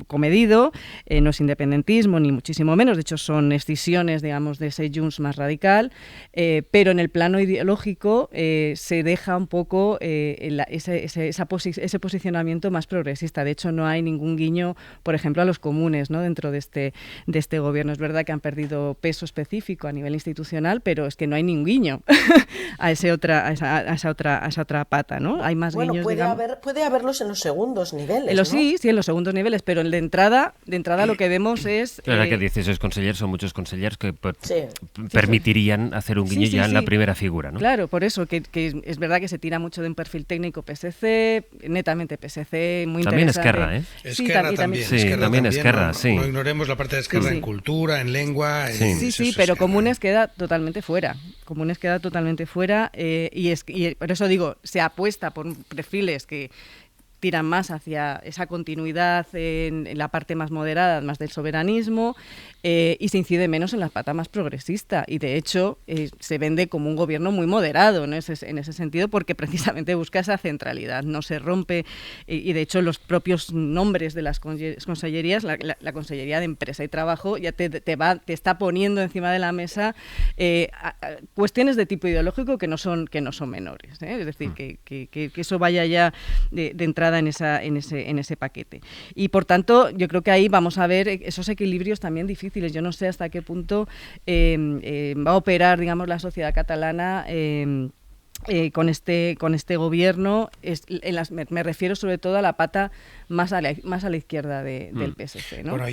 comedido, no es independentismo ni muchísimo menos, de hecho son escisiones, digamos, de ese Junts más radical, pero en el plano ideológico se deja un poco ese posicionamiento más progresista. De hecho, no hay ningún guiño, por ejemplo, a los comunes, ¿no?, dentro de este gobierno. Es verdad que han perdido peso específico a nivel institucional, pero es que no hay ningún guiño a esa esa otra pata, ¿no? Hay más guiños, puede haberlos en los segundos niveles, ¿no? Sí, en los segundos niveles, pero de entrada lo que vemos es... Claro que 16 consellers son muchos consellers que permitirían hacer un guiño en la primera figura, ¿no? Claro, por eso, que es verdad que se tira mucho de un perfil técnico PSC, netamente PSC, muy también interesante. Esquerra también. También Esquerra, sí. No ignoremos la parte de Esquerra en cultura, en lengua... Sí, pero Comunes queda totalmente fuera. Y por eso digo, se apuesta por perfiles que tiran más hacia esa continuidad en la parte más moderada, más del soberanismo, y se incide menos en la pata más progresista. Y de hecho se vende como un gobierno muy moderado, ¿no? En ese sentido, porque precisamente busca esa centralidad, no se rompe. Y de hecho los propios nombres de las consellerías, la Consellería de Empresa y Trabajo, ya te está poniendo encima de la mesa cuestiones de tipo ideológico que no son menores, ¿eh? Es decir, que eso vaya ya de entrada en ese paquete. Y por tanto, yo creo que ahí vamos a ver esos equilibrios también difíciles. Yo no sé hasta qué punto va a operar, digamos, la sociedad catalana con este gobierno. Me refiero sobre todo a la pata más a la izquierda del PSC, ¿no? Bueno,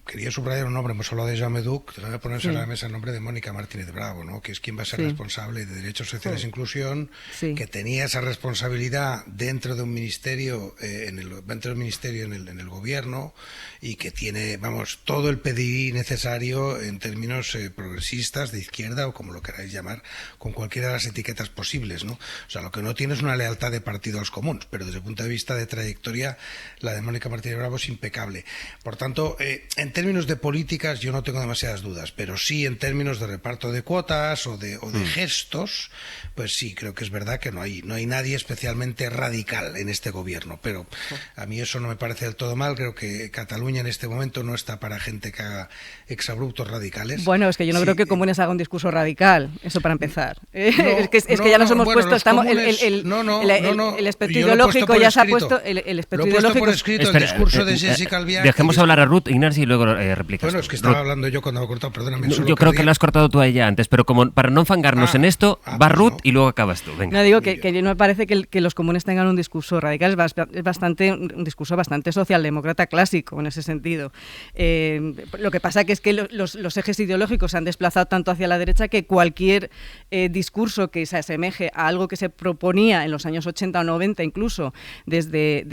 quería subrayar un nombre, hemos hablado de Jaume Duch, voy a poner sobre la mesa el nombre de Mónica Martínez Bravo, ¿no? Que es quien va a ser responsable de Derechos Sociales e Inclusión, que tenía esa responsabilidad dentro de un ministerio, en el gobierno, y que tiene, todo el pedigrí necesario en términos progresistas, de izquierda, o como lo queráis llamar, con cualquiera de las etiquetas posibles, ¿no? O sea, lo que no tiene es una lealtad de partido a los comunes, pero desde el punto de vista de trayectoria, la de Mónica Martínez Bravo es impecable. Por tanto, en términos de políticas yo no tengo demasiadas dudas, pero sí en términos de reparto de cuotas o de gestos, pues sí, creo que es verdad que no hay nadie especialmente radical en este gobierno, pero a mí eso no me parece del todo mal. Creo que Cataluña en este momento no está para gente que haga exabruptos radicales. Bueno, es que yo no creo que Comunes haga un discurso radical, eso para empezar. Es que ya nos hemos puesto, estamos el espectro ideológico ya se ha puesto, el espectro ideológico por escrito, el discurso de Jessica Albiach. Dejemos hablar a Ruth, Ignacio, y luego replicas. Bueno, es que estaba hablando yo cuando me he cortado, perdóname. Yo creo que lo has cortado tú a ella antes, pero como para no enfangarnos en esto, va Ruth y luego acabas tú. Venga. No, digo que no me parece que los comunes tengan un discurso radical, es un discurso bastante socialdemócrata clásico en ese sentido. Lo que pasa que es que los ejes ideológicos se han desplazado tanto hacia la derecha que cualquier discurso que se asemeje a algo que se proponía en los años 80 o 90 incluso desde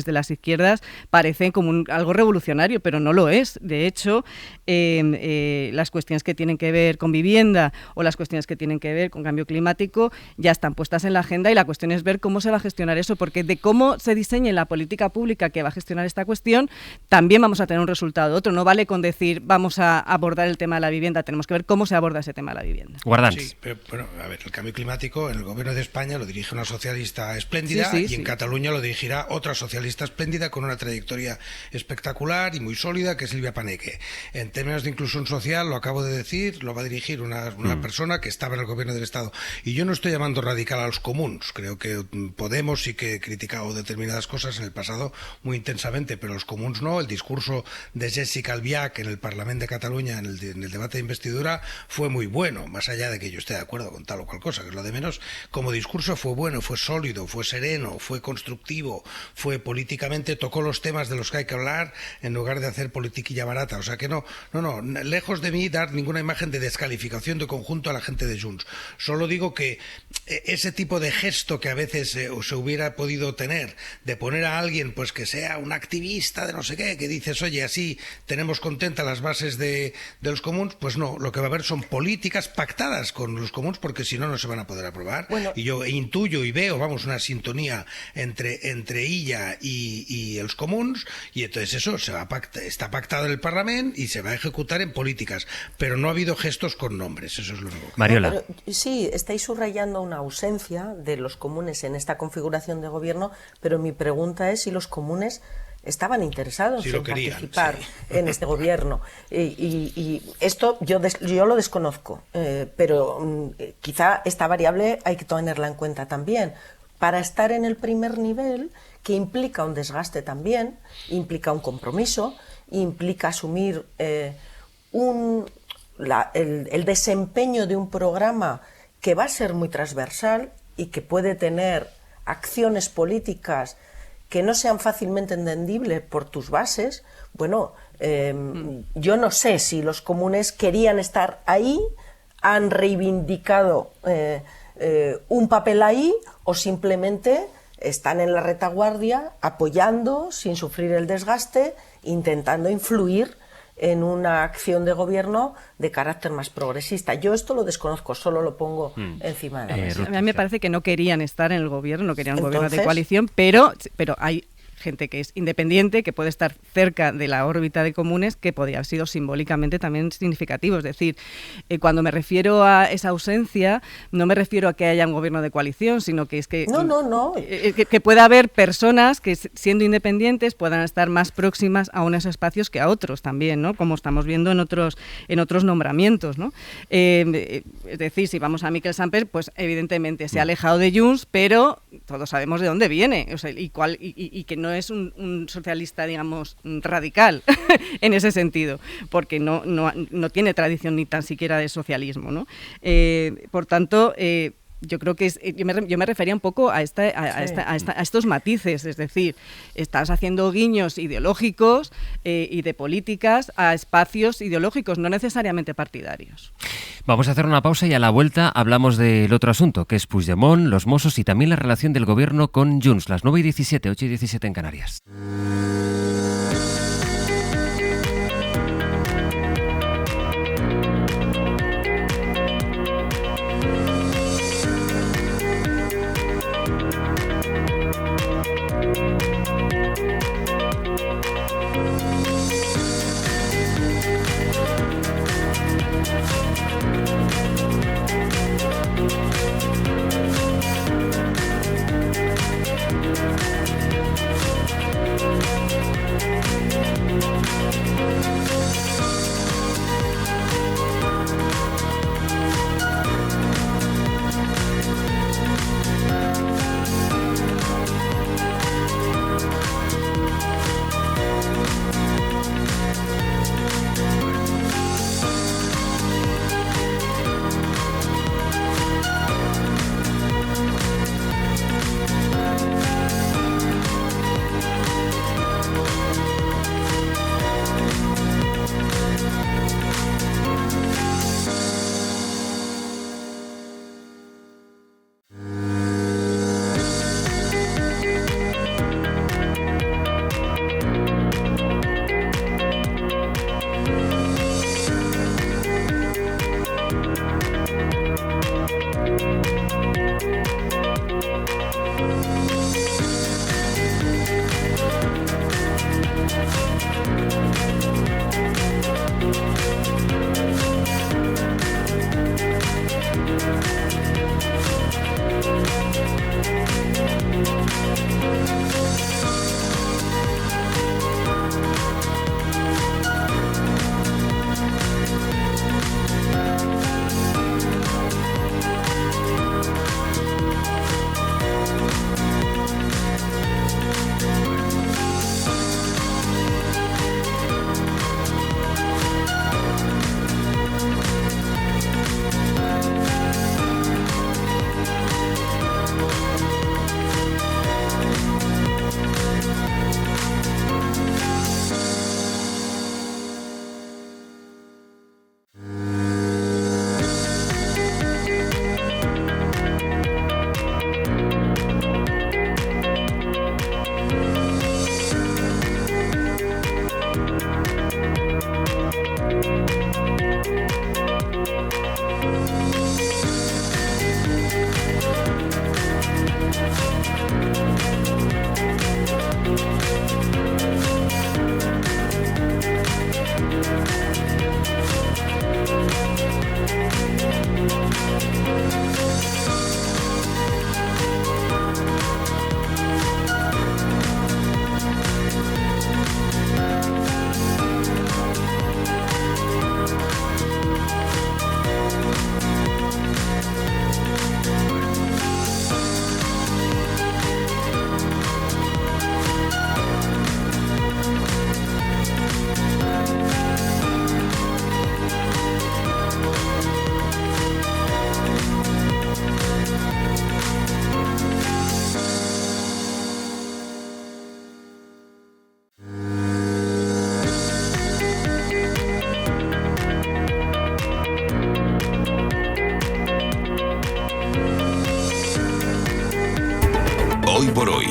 las izquierdas parece como algo revolucionario, pero no lo es. De hecho, las cuestiones que tienen que ver con vivienda o las cuestiones que tienen que ver con cambio climático ya están puestas en la agenda, y la cuestión es ver cómo se va a gestionar eso, porque de cómo se diseñe la política pública que va a gestionar esta cuestión también vamos a tener un resultado. Otro no vale con decir vamos a abordar el tema de la vivienda, tenemos que ver cómo se aborda ese tema de la vivienda. Guardans. Sí, pero bueno, a ver, el cambio climático en el gobierno de España lo dirige una socialista espléndida, y en Cataluña lo dirigirá otra socialista espléndida con una trayectoria espectacular y muy sólida, que es Silvia Paneque. En términos de inclusión social, lo acabo de decir, lo va a dirigir una persona que estaba en el gobierno del Estado. Y yo no estoy llamando radical a los comuns. Creo que Podemos sí que he criticado determinadas cosas en el pasado muy intensamente, pero los comuns no. El discurso de Jessica Albiach en el Parlamento de Cataluña en el debate de investidura fue muy bueno, más allá de que yo esté de acuerdo con tal o cual cosa, que es lo de menos. Como discurso fue bueno, fue sólido, fue sereno, fue constructivo, fue políticamente, tocó los temas de los que hay que hablar en lugar de hacer politiquilla barata. O sea que no, lejos de mí dar ninguna imagen de descalificación de conjunto a la gente de Junts. Solo digo que ese tipo de gesto que a veces se hubiera podido tener, de poner a alguien pues que sea un activista de no sé qué, que dices, oye, así tenemos contentas las bases de los comuns, pues no, lo que va a haber son políticas pactadas con los comuns, porque si no, no se van a poder aprobar. Bueno, y yo intuyo y veo, una sintonía entre ella y los comuns, y entonces eso está pactado en el Parlamento y se va a ejecutar en políticas, pero no ha habido gestos con nombres, eso es lo único. Mariola. Pero, sí, estáis subrayando una ausencia de los comunes en esta configuración de gobierno, pero mi pregunta es si los comunes estaban interesados en participar en este gobierno. Y esto yo lo desconozco, pero quizá esta variable hay que tenerla en cuenta también. Para estar en el primer nivel, que implica un desgaste también, implica un compromiso, implica asumir el desempeño de un programa que va a ser muy transversal y que puede tener acciones políticas que no sean fácilmente entendibles por tus bases, bueno, yo no sé si los comunes querían estar ahí, han reivindicado un papel ahí o simplemente están en la retaguardia apoyando sin sufrir el desgaste, intentando influir en una acción de gobierno de carácter más progresista. Yo esto lo desconozco, solo lo pongo encima de la mesa. A mí me parece que no querían estar en el gobierno, no querían un gobierno de coalición, pero hay gente que es independiente, que puede estar cerca de la órbita de comunes, que podría haber sido simbólicamente también significativo. Es decir, cuando me refiero a esa ausencia, no me refiero a que haya un gobierno de coalición, sino que es que, que pueda haber personas que, siendo independientes, puedan estar más próximas a unos espacios que a otros también, ¿no? Como estamos viendo en otros nombramientos, ¿no? Es decir, si vamos a Miquel Samper, pues evidentemente se ha alejado de Junts, pero todos sabemos de dónde viene, o sea, y que no es un socialista, digamos, radical en ese sentido, porque no tiene tradición ni tan siquiera de socialismo, ¿no? Por tanto, yo creo que yo me refería un poco a estos matices, es decir, estás haciendo guiños ideológicos y de políticas a espacios ideológicos, no necesariamente partidarios. Vamos a hacer una pausa y a la vuelta hablamos del otro asunto, que es Puigdemont, los Mossos y también la relación del gobierno con Junts. Las 9:17, 8:17 en Canarias. Hoy por hoy,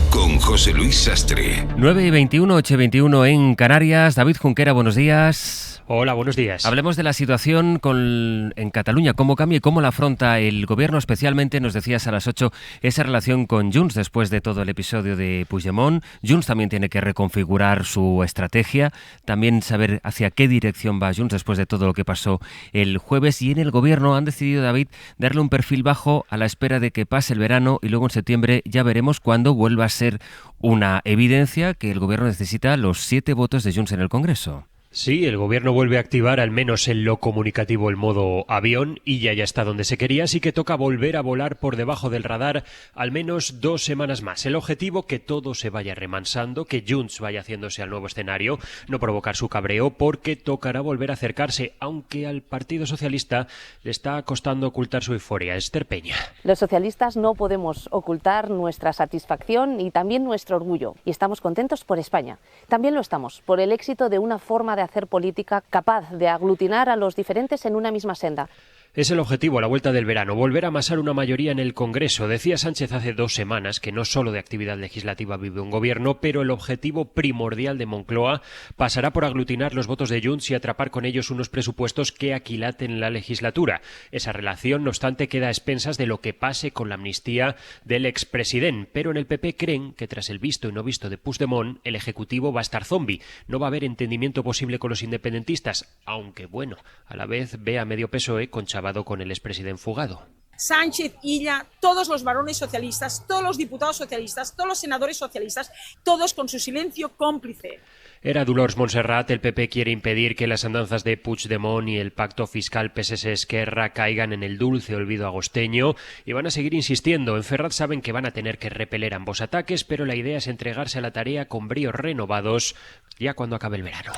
con José Luis Sastre. 9:21, 8:21 en Canarias. David Junquera, buenos días. Hola, buenos días. Hablemos de la situación en Cataluña, cómo cambia y cómo la afronta el gobierno, especialmente, nos decías a las 8, esa relación con Junts después de todo el episodio de Puigdemont. Junts también tiene que reconfigurar su estrategia, también saber hacia qué dirección va Junts después de todo lo que pasó el jueves. Y en el gobierno han decidido, David, darle un perfil bajo a la espera de que pase el verano y luego en septiembre ya veremos cuándo vuelva a ser una evidencia que el gobierno necesita los 7 votos de Junts en el Congreso. Sí, el gobierno vuelve a activar al menos en lo comunicativo el modo avión y ya está donde se quería, así que toca volver a volar por debajo del radar al menos 2 semanas más. El objetivo, que todo se vaya remansando, que Junts vaya haciéndose al nuevo escenario, no provocar su cabreo porque tocará volver a acercarse, aunque al Partido Socialista le está costando ocultar su euforia. Esther Peña. Los socialistas no podemos ocultar nuestra satisfacción y también nuestro orgullo, y estamos contentos por España. También lo estamos por el éxito de una forma de hacer política capaz de aglutinar a los diferentes en una misma senda. Es el objetivo a la vuelta del verano, volver a amasar una mayoría en el Congreso. Decía Sánchez hace 2 semanas que no solo de actividad legislativa vive un gobierno, pero el objetivo primordial de Moncloa pasará por aglutinar los votos de Junts y atrapar con ellos unos presupuestos que aquilaten la legislatura. Esa relación, no obstante, queda a expensas de lo que pase con la amnistía del expresidente. Pero en el PP creen que tras el visto y no visto de Puigdemont, el Ejecutivo va a estar zombi. No va a haber entendimiento posible con los independentistas, aunque, bueno, a la vez ve a medio PSOE con con el expresidente fugado. Sánchez, Illa, todos los varones socialistas, todos los diputados socialistas, todos los senadores socialistas, todos con su silencio cómplice. Era Dolors Montserrat. El PP quiere impedir que las andanzas de Puigdemont y el pacto fiscal PSS-Esquerra caigan en el dulce olvido agosteño y van a seguir insistiendo. En Ferraz saben que van a tener que repeler ambos ataques, pero la idea es entregarse a la tarea con bríos renovados ya cuando acabe el verano.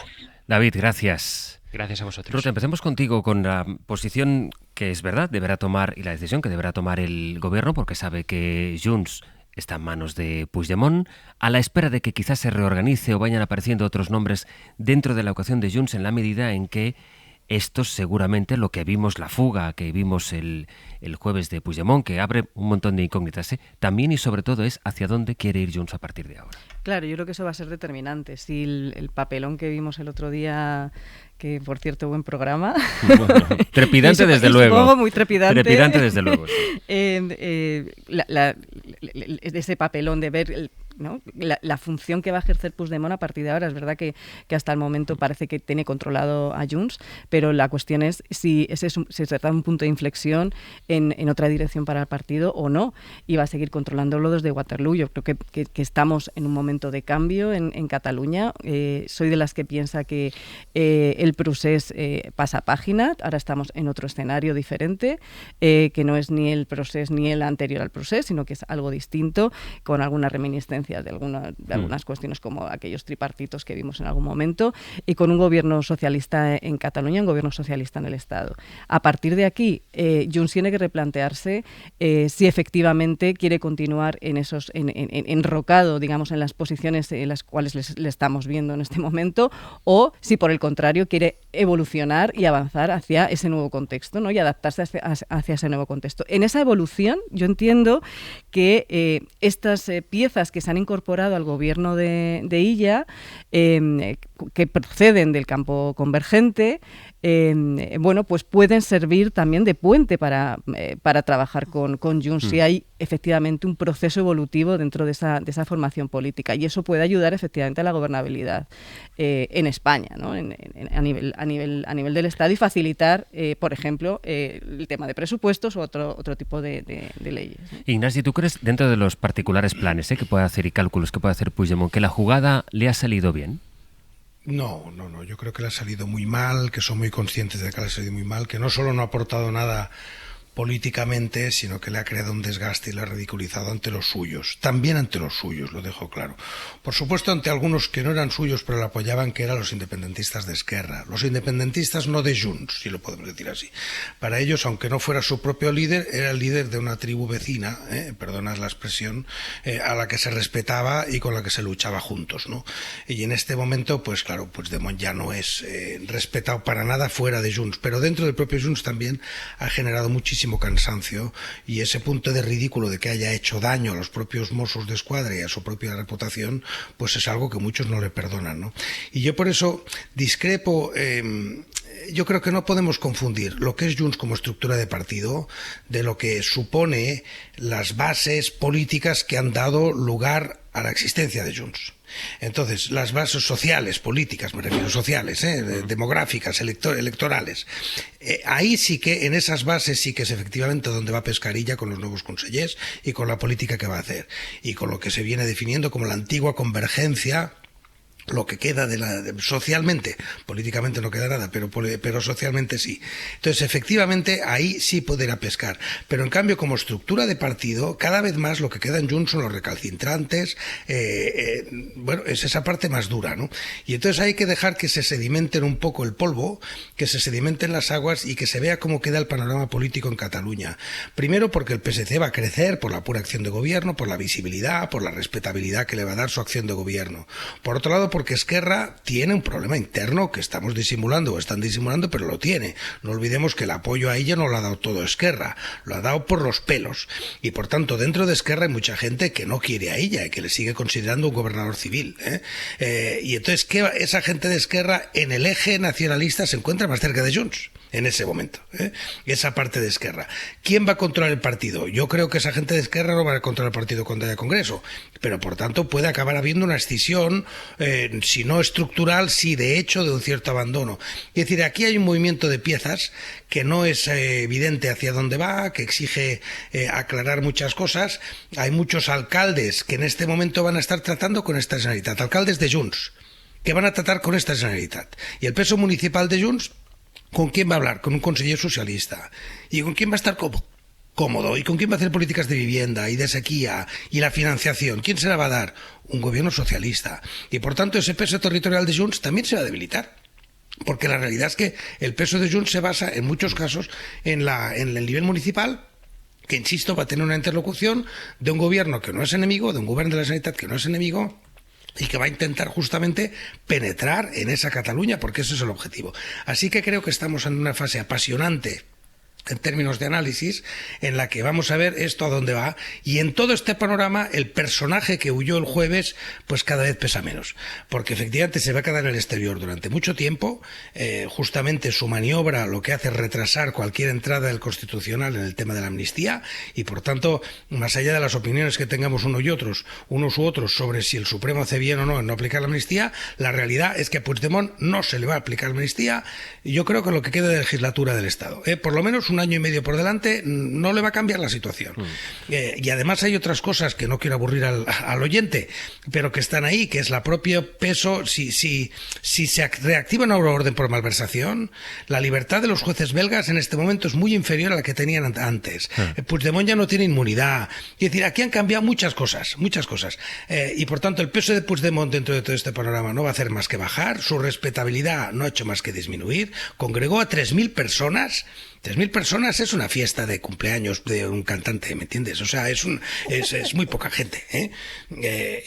David, gracias. Gracias a vosotros. Ruth, empecemos contigo con la posición que es verdad deberá tomar y la decisión que deberá tomar el gobierno, porque sabe que Junts está en manos de Puigdemont, a la espera de que quizás se reorganice o vayan apareciendo otros nombres dentro de la ecuación de Junts, en la medida en que estos seguramente, lo que vimos, la fuga que vimos el jueves de Puigdemont, que abre un montón de incógnitas, también y sobre todo es hacia dónde quiere ir Junts a partir de ahora. Claro, yo creo que eso va a ser determinante. Si el papelón que vimos el otro día, que por cierto, buen programa. Bueno, trepidante desde luego. Muy trepidante. Trepidante desde luego. Sí. Ese papelón de ver la función que va a ejercer Puigdemont a partir de ahora. Es verdad que hasta el momento parece que tiene controlado a Junts, pero la cuestión es si se trata de un punto de inflexión en otra dirección para el partido o no, y va a seguir controlándolo desde Waterloo. Yo creo que estamos en un momento de cambio en Cataluña. Soy de las que piensa que el procés pasa página. Ahora estamos en otro escenario diferente, que no es ni el procés ni el anterior al procés, sino que es algo distinto, con algunas reminiscencias de algunas cuestiones como aquellos tripartitos que vimos en algún momento, y con un gobierno socialista en Cataluña, un gobierno socialista en el Estado. A partir de aquí, Junts tiene que replantearse si efectivamente quiere continuar enrocado, digamos, en las posiciones en las cuales le estamos viendo en este momento, o si por el contrario quiere evolucionar y avanzar hacia ese nuevo contexto, ¿no? Y adaptarse hacia ese nuevo contexto. En esa evolución, yo entiendo que estas piezas que se han incorporado al gobierno de Illa, que proceden del campo convergente, pues pueden servir también de puente para trabajar con Junts, si hay efectivamente un proceso evolutivo dentro de esa formación política, y eso puede ayudar efectivamente a la gobernabilidad en España, ¿no? a nivel del Estado, y facilitar, por ejemplo, el tema de presupuestos u otro tipo de leyes. Ignasi, ¿tú crees, dentro de los particulares planes que puede hacer y cálculos que puede hacer Puigdemont, que la jugada le ha salido bien? No, yo creo que le ha salido muy mal, que son muy conscientes de que le ha salido muy mal, que no solo no ha aportado nada políticamente, sino que le ha creado un desgaste y le ha ridiculizado ante los suyos, también ante los suyos, lo dejo claro. Por supuesto ante algunos que no eran suyos pero le apoyaban, que eran los independentistas de Esquerra, los independentistas no de Junts, si lo podemos decir así. Para ellos, aunque no fuera su propio líder, era el líder de una tribu vecina, perdonad la expresión, a la que se respetaba y con la que se luchaba juntos, ¿no? Y en este momento, pues claro, Puigdemont ya no es respetado para nada fuera de Junts, pero dentro del propio Junts también ha generado muchísimo muchísimo cansancio, y ese punto de ridículo de que haya hecho daño a los propios Mossos de Escuadra y a su propia reputación, pues es algo que muchos no le perdonan, ¿no? Y yo por eso discrepo. Yo creo que no podemos confundir lo que es Junts como estructura de partido de lo que supone las bases políticas que han dado lugar a la existencia de Junts. Entonces, las bases sociales, políticas, me refiero sociales, demográficas, electorales, ahí sí que, en esas bases sí que es efectivamente donde va Pescarilla con los nuevos consellers y con la política que va a hacer, y con lo que se viene definiendo como la antigua convergencia, lo que queda socialmente, políticamente no queda nada, pero socialmente sí. Entonces, efectivamente, ahí sí podrá pescar. Pero en cambio, como estructura de partido, cada vez más lo que queda en Junts son los recalcitrantes, bueno, es esa parte más dura, ¿no? Y entonces hay que dejar que se sedimenten un poco el polvo, que se sedimenten las aguas y que se vea cómo queda el panorama político en Cataluña. Primero, porque el PSC va a crecer por la pura acción de gobierno, por la visibilidad, por la respetabilidad que le va a dar su acción de gobierno. Por otro lado, porque Esquerra tiene un problema interno que estamos disimulando o están disimulando, pero lo tiene. No olvidemos que el apoyo a ella no lo ha dado todo Esquerra, lo ha dado por los pelos. Y por tanto, dentro de Esquerra hay mucha gente que no quiere a ella y que le sigue considerando un gobernador civil. Y entonces, esa gente de Esquerra en el eje nacionalista se encuentra más cerca de Junts en ese momento, esa parte de Esquerra. ¿Quién va a controlar el partido? Yo creo que esa gente de Esquerra no va a controlar el partido cuando haya Congreso, pero por tanto puede acabar habiendo una escisión, si no estructural, sí de hecho de un cierto abandono. Es decir, aquí hay un movimiento de piezas que no es evidente hacia dónde va, que exige aclarar muchas cosas. Hay muchos alcaldes que en este momento van a estar tratando con esta Generalitat, alcaldes de Junts, que van a tratar con esta Generalitat. Y el peso municipal de Junts, ¿con quién va a hablar? Con un conseller socialista. ¿Y con quién va a estar cómodo? ¿Y con quién va a hacer políticas de vivienda y de sequía y la financiación? ¿Quién se la va a dar? Un gobierno socialista. Y por tanto ese peso territorial de Junts también se va a debilitar. Porque la realidad es que el peso de Junts se basa en muchos casos en el nivel municipal, que insisto va a tener una interlocución de un gobierno que no es enemigo, de un gobierno de la Generalitat que no es enemigo, y que va a intentar justamente penetrar en esa Cataluña, porque ese es el objetivo. Así que creo que estamos en una fase apasionante en términos de análisis, en la que vamos a ver esto a dónde va, y en todo este panorama el personaje que huyó el jueves pues cada vez pesa menos, porque efectivamente se va a quedar en el exterior durante mucho tiempo. Justamente su maniobra lo que hace es retrasar cualquier entrada del Constitucional en el tema de la amnistía, y por tanto, más allá de las opiniones que tengamos unos u otros sobre si el Supremo hace bien o no en no aplicar la amnistía, la realidad es que a Puigdemont no se le va a aplicar la amnistía, y yo creo que lo que queda de legislatura del Estado, por lo menos un año y medio por delante, no le va a cambiar la situación. Y además hay otras cosas que no quiero aburrir al oyente, pero que están ahí, que es la propia peso, si se reactiva una orden por malversación, la libertad de los jueces belgas en este momento es muy inferior a la que tenían antes. Puigdemont ya no tiene inmunidad. Es decir, aquí han cambiado muchas cosas. Y por tanto el peso de Puigdemont dentro de todo este panorama no va a hacer más que bajar, su respetabilidad no ha hecho más que disminuir, congregó a 3.000 personas. 3.000 personas es una fiesta de cumpleaños de un cantante, ¿me entiendes? O sea, es muy poca gente,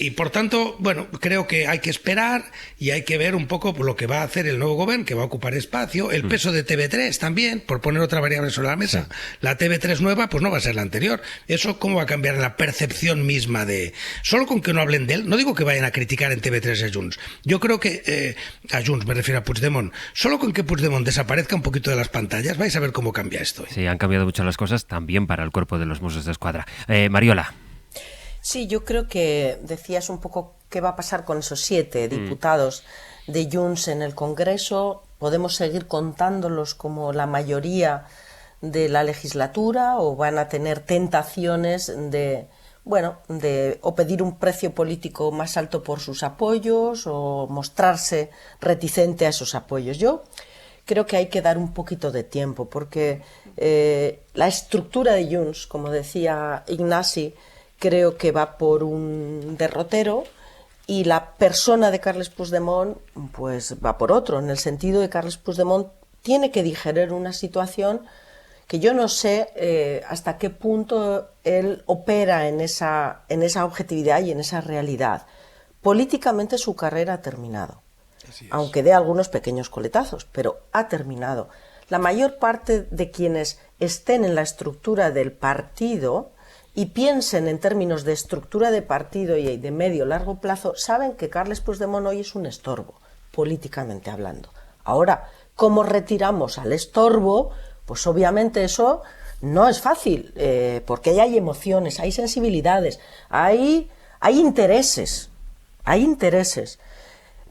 y por tanto, bueno, creo que hay que esperar y hay que ver un poco lo que va a hacer el nuevo gobierno, que va a ocupar espacio, el peso de TV3 también, por poner otra variable sobre la mesa. Sí. La TV3 nueva, pues no va a ser la anterior. Eso, ¿cómo va a cambiar la percepción misma de...? Solo con que no hablen de él, no digo que vayan a criticar en TV3 a Junts. Yo creo que, a Junts, me refiero a Puigdemont, solo con que Puigdemont desaparezca un poquito de las pantallas, vais a ver cómo cambia esto. Sí, han cambiado mucho las cosas también para el cuerpo de los Mossos de Escuadra. Mariola. Sí, yo creo que decías un poco qué va a pasar con esos 7 diputados de Junts en el Congreso. ¿Podemos seguir contándolos como la mayoría de la legislatura o van a tener tentaciones de o pedir un precio político más alto por sus apoyos o mostrarse reticente a esos apoyos? Yo creo que hay que dar un poquito de tiempo, porque la estructura de Junts, como decía Ignasi, creo que va por un derrotero, y la persona de Carles Puigdemont pues va por otro, en el sentido de que Carles Puigdemont tiene que digerir una situación que yo no sé hasta qué punto él opera en esa objetividad y en esa realidad. Políticamente su carrera ha terminado, aunque dé algunos pequeños coletazos, pero ha terminado. la mayor parte de quienes estén en la estructura del partido y piensen en términos de estructura de partido y de medio-largo plazo, saben que Carles Puigdemont hoy es un estorbo, políticamente hablando. Ahora, ¿cómo retiramos al estorbo? Pues obviamente eso no es fácil, porque ahí hay emociones, hay sensibilidades, hay intereses,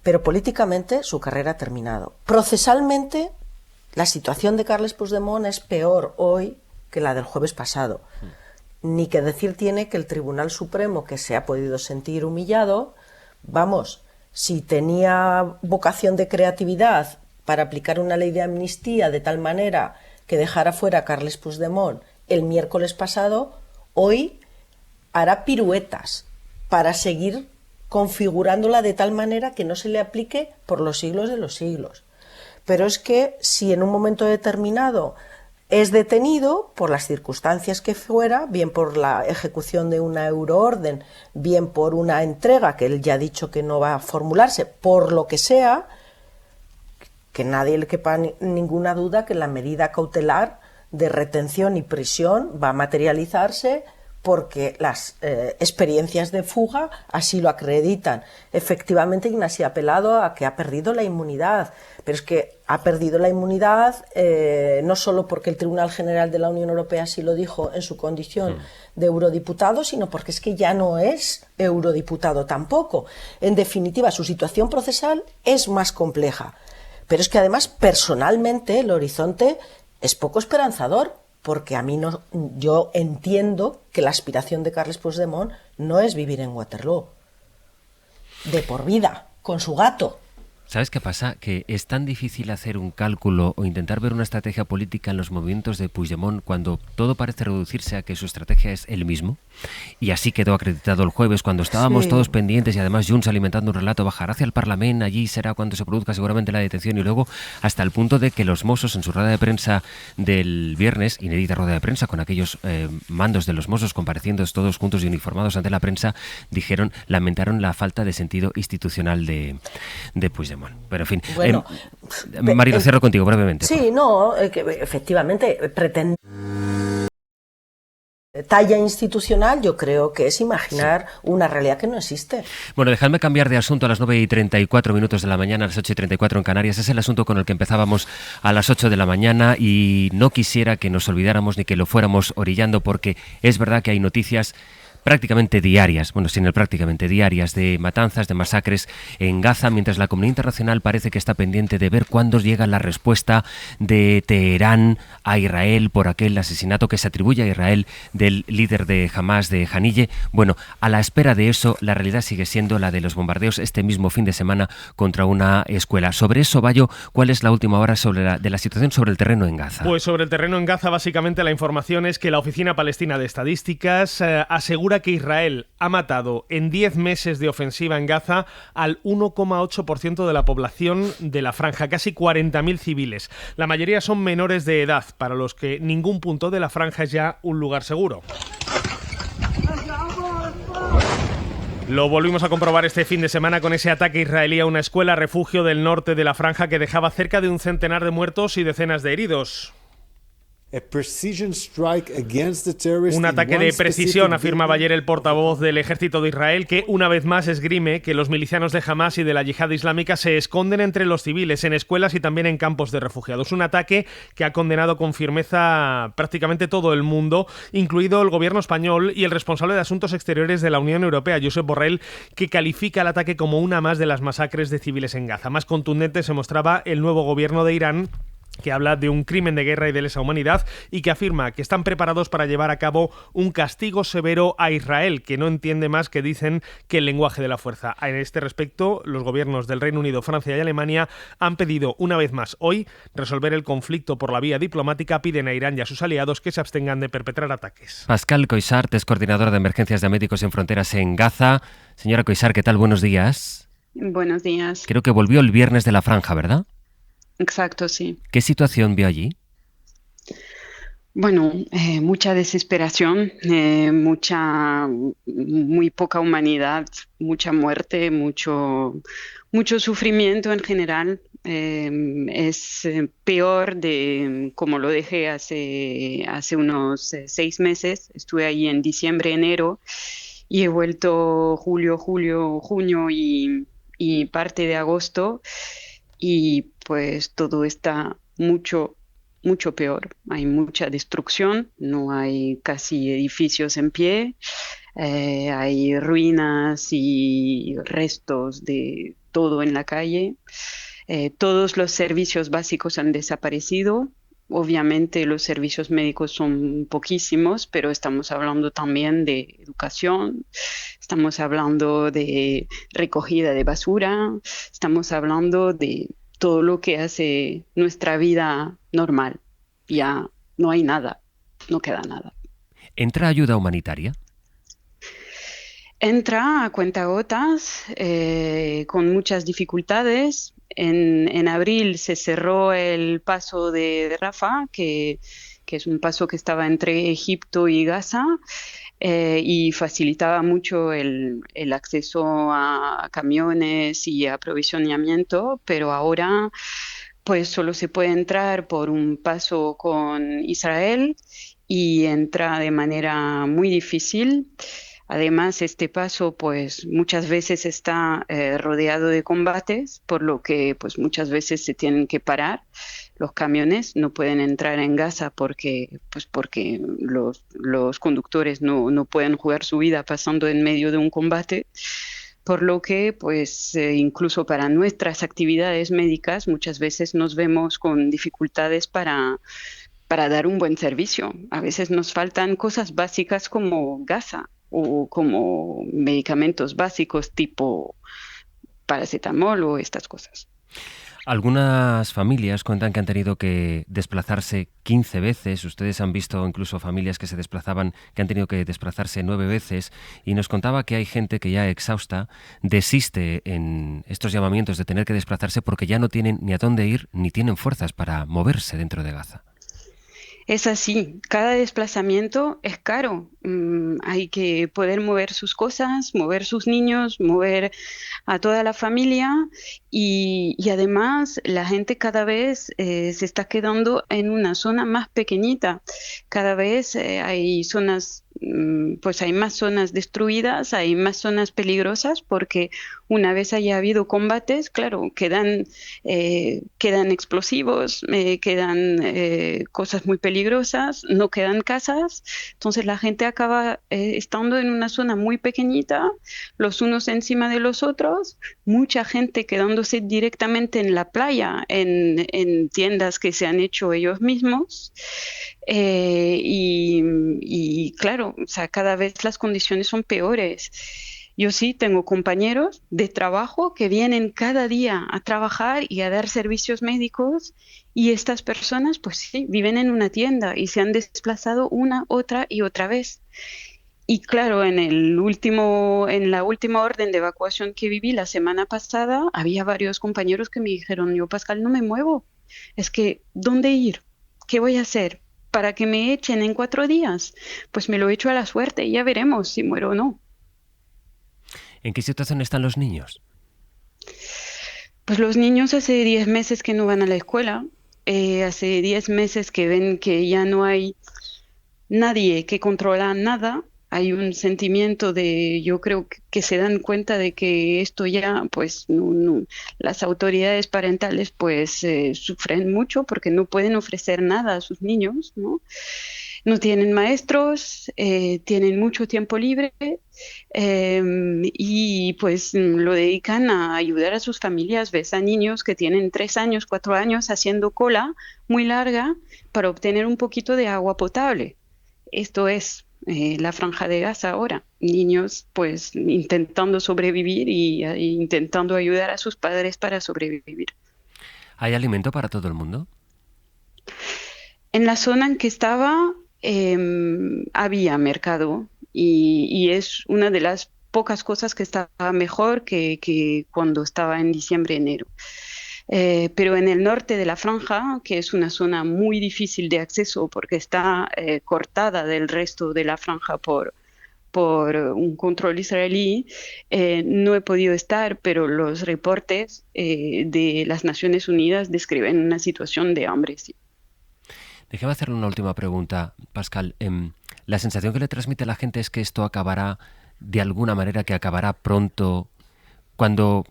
pero políticamente su carrera ha terminado. Procesalmente, la situación de Carles Puigdemont es peor hoy que la del jueves pasado. Ni que decir tiene que el Tribunal Supremo, que se ha podido sentir humillado, vamos, si tenía vocación de creatividad para aplicar una ley de amnistía de tal manera que dejara fuera a Carles Puigdemont el miércoles pasado, hoy hará piruetas para seguir configurándola de tal manera que no se le aplique por los siglos de los siglos. Pero es que si en un momento determinado es detenido por las circunstancias que fuera, bien por la ejecución de una euroorden, bien por una entrega que él ya ha dicho que no va a formularse, por lo que sea, que nadie le quepa ninguna duda que la medida cautelar de retención y prisión va a materializarse porque las experiencias de fuga así lo acreditan. Efectivamente, Ignasi ha apelado a que ha perdido la inmunidad, pero es que ha perdido la inmunidad no solo porque el Tribunal General de la Unión Europea así lo dijo en su condición de eurodiputado, sino porque es que ya no es eurodiputado tampoco. En definitiva, su situación procesal es más compleja, pero es que además personalmente el horizonte es poco esperanzador, porque yo entiendo que la aspiración de Carles Puigdemont no es vivir en Waterloo de por vida, con su gato. ¿Sabes qué pasa? Que es tan difícil hacer un cálculo o intentar ver una estrategia política en los movimientos de Puigdemont cuando todo parece reducirse a que su estrategia es él mismo. Y así quedó acreditado el jueves cuando estábamos todos pendientes y además Junts alimentando un relato, bajará hacia el Parlamento, allí será cuando se produzca seguramente la detención y luego hasta el punto de que los Mossos en su rueda de prensa del viernes, inédita rueda de prensa con aquellos mandos de los Mossos compareciendo todos juntos y uniformados ante la prensa, lamentaron la falta de sentido institucional de Puigdemont. Pero en fin, bueno, Marilo, cierro contigo brevemente. Sí, que efectivamente pretende talla institucional, yo creo que es imaginar una realidad que no existe. Bueno, dejadme cambiar de asunto a las 9:34 de la mañana, a las 8:34 en Canarias. Es el asunto con el que empezábamos a las 8 de la mañana y no quisiera que nos olvidáramos ni que lo fuéramos orillando, porque es verdad que hay noticias prácticamente diarias, prácticamente diarias, de matanzas, de masacres en Gaza, mientras la comunidad internacional parece que está pendiente de ver cuándo llega la respuesta de Teherán a Israel por aquel asesinato que se atribuye a Israel del líder de Hamas, de Haniyeh. Bueno, a la espera de eso, la realidad sigue siendo la de los bombardeos este mismo fin de semana contra una escuela. Sobre eso, Bayo, ¿cuál es la última hora de la situación sobre el terreno en Gaza? Pues sobre el terreno en Gaza, básicamente la información es que la Oficina Palestina de Estadísticas asegura que Israel ha matado en 10 meses de ofensiva en Gaza al 1,8% de la población de la franja, casi 40.000 civiles. La mayoría son menores de edad, para los que ningún punto de la franja es ya un lugar seguro. Lo volvimos a comprobar este fin de semana con ese ataque israelí a una escuela refugio del norte de la franja que dejaba cerca de un centenar de muertos y decenas de heridos. Un ataque de precisión, afirmaba ayer el portavoz del ejército de Israel, que una vez más esgrime que los milicianos de Hamas y de la yihad islámica se esconden entre los civiles, en escuelas y también en campos de refugiados. Un ataque que ha condenado con firmeza prácticamente todo el mundo, incluido el gobierno español y el responsable de Asuntos Exteriores de la Unión Europea, Josep Borrell, que califica el ataque como una más de las masacres de civiles en Gaza. Más contundente se mostraba el nuevo gobierno de Irán, que habla de un crimen de guerra y de lesa humanidad y que afirma que están preparados para llevar a cabo un castigo severo a Israel, que no entiende más que dicen que el lenguaje de la fuerza. En este respecto, los gobiernos del Reino Unido, Francia y Alemania han pedido una vez más hoy resolver el conflicto por la vía diplomática. Piden a Irán y a sus aliados que se abstengan de perpetrar ataques. Pascal Coixart es coordinadora de emergencias de Médicos Sin Fronteras en Gaza. Señora Coixart, ¿qué tal? Buenos días. Buenos días. Creo que volvió el viernes de la franja, ¿verdad? Exacto, sí. ¿Qué situación vio allí? Bueno, mucha desesperación, muy poca humanidad, mucha muerte, mucho sufrimiento en general. Es peor de como lo dejé hace unos 6 meses. Estuve ahí en diciembre, enero, y he vuelto julio, junio y parte de agosto, y pues todo está mucho peor. Hay mucha destrucción, no hay casi edificios en pie, hay ruinas y restos de todo en la calle. Todos los servicios básicos han desaparecido. Obviamente los servicios médicos son poquísimos, pero estamos hablando también de educación, estamos hablando de recogida de basura, estamos hablando de todo lo que hace nuestra vida normal. Ya no hay nada, no queda nada. ¿Entra ayuda humanitaria? Entra a cuentagotas, con muchas dificultades. En abril se cerró el paso de Rafah, que es un paso que estaba entre Egipto y Gaza, y facilitaba mucho el acceso a camiones y aprovisionamiento, pero ahora pues solo se puede entrar por un paso con Israel y entra de manera muy difícil. Además, este paso pues muchas veces está rodeado de combates, por lo que pues muchas veces se tienen que parar. Los camiones no pueden entrar en Gaza porque los conductores no pueden jugar su vida pasando en medio de un combate. Por lo que, pues, incluso para nuestras actividades médicas muchas veces nos vemos con dificultades para dar un buen servicio. A veces nos faltan cosas básicas como gasa o como medicamentos básicos tipo paracetamol o estas cosas. Algunas familias cuentan que han tenido que desplazarse 15 veces. Ustedes han visto incluso familias que han tenido que desplazarse 9 veces. Y nos contaba que hay gente que ya exhausta desiste en estos llamamientos de tener que desplazarse porque ya no tienen ni a dónde ir ni tienen fuerzas para moverse dentro de Gaza. Es así, cada desplazamiento es caro. Hay que poder mover sus cosas, mover sus niños, mover a toda la familia y además la gente cada vez se está quedando en una zona más pequeñita. Cada vez hay zonas, pues hay más zonas destruidas, hay más zonas peligrosas porque una vez haya habido combates, claro, quedan explosivos, quedan cosas muy peligrosas, no quedan casas, entonces la gente acaba estando en una zona muy pequeñita, los unos encima de los otros, mucha gente quedándose directamente en la playa, en tiendas que se han hecho ellos mismos, y claro, o sea, cada vez las condiciones son peores. Yo sí tengo compañeros de trabajo que vienen cada día a trabajar y a dar servicios médicos y estas personas pues sí, viven en una tienda y se han desplazado una, otra y otra vez. Y claro, en la última orden de evacuación que viví la semana pasada, había varios compañeros que me dijeron, yo Pascal no me muevo, es que ¿dónde ir? ¿Qué voy a hacer? ¿Para que me echen en 4 días? Pues me lo echo a la suerte y ya veremos si muero o no. ¿En qué situación están los niños? Pues los niños hace 10 meses que no van a la escuela, hace 10 meses que ven que ya no hay nadie que controla nada. Hay un sentimiento yo creo que se dan cuenta de que esto ya, pues, no, las autoridades parentales, pues, sufren mucho porque no pueden ofrecer nada a sus niños, ¿no? No tienen maestros, tienen mucho tiempo libre y pues lo dedican a ayudar a sus familias. Ves a niños que tienen 3 años, 4 años haciendo cola muy larga para obtener un poquito de agua potable. Esto es la Franja de Gaza ahora. Niños pues intentando sobrevivir y intentando ayudar a sus padres para sobrevivir. ¿Hay alimento para todo el mundo? En la zona en que estaba había mercado y es una de las pocas cosas que estaba mejor que cuando estaba en diciembre, enero. Pero en el norte de la Franja, que es una zona muy difícil de acceso porque está cortada del resto de la Franja por por un control israelí. No he podido estar, pero los reportes de las Naciones Unidas describen una situación de hambre. Sí. Déjeme hacerle una última pregunta, Pascal. La sensación que le transmite a la gente es que esto acabará de alguna manera, que acabará pronto. Cuando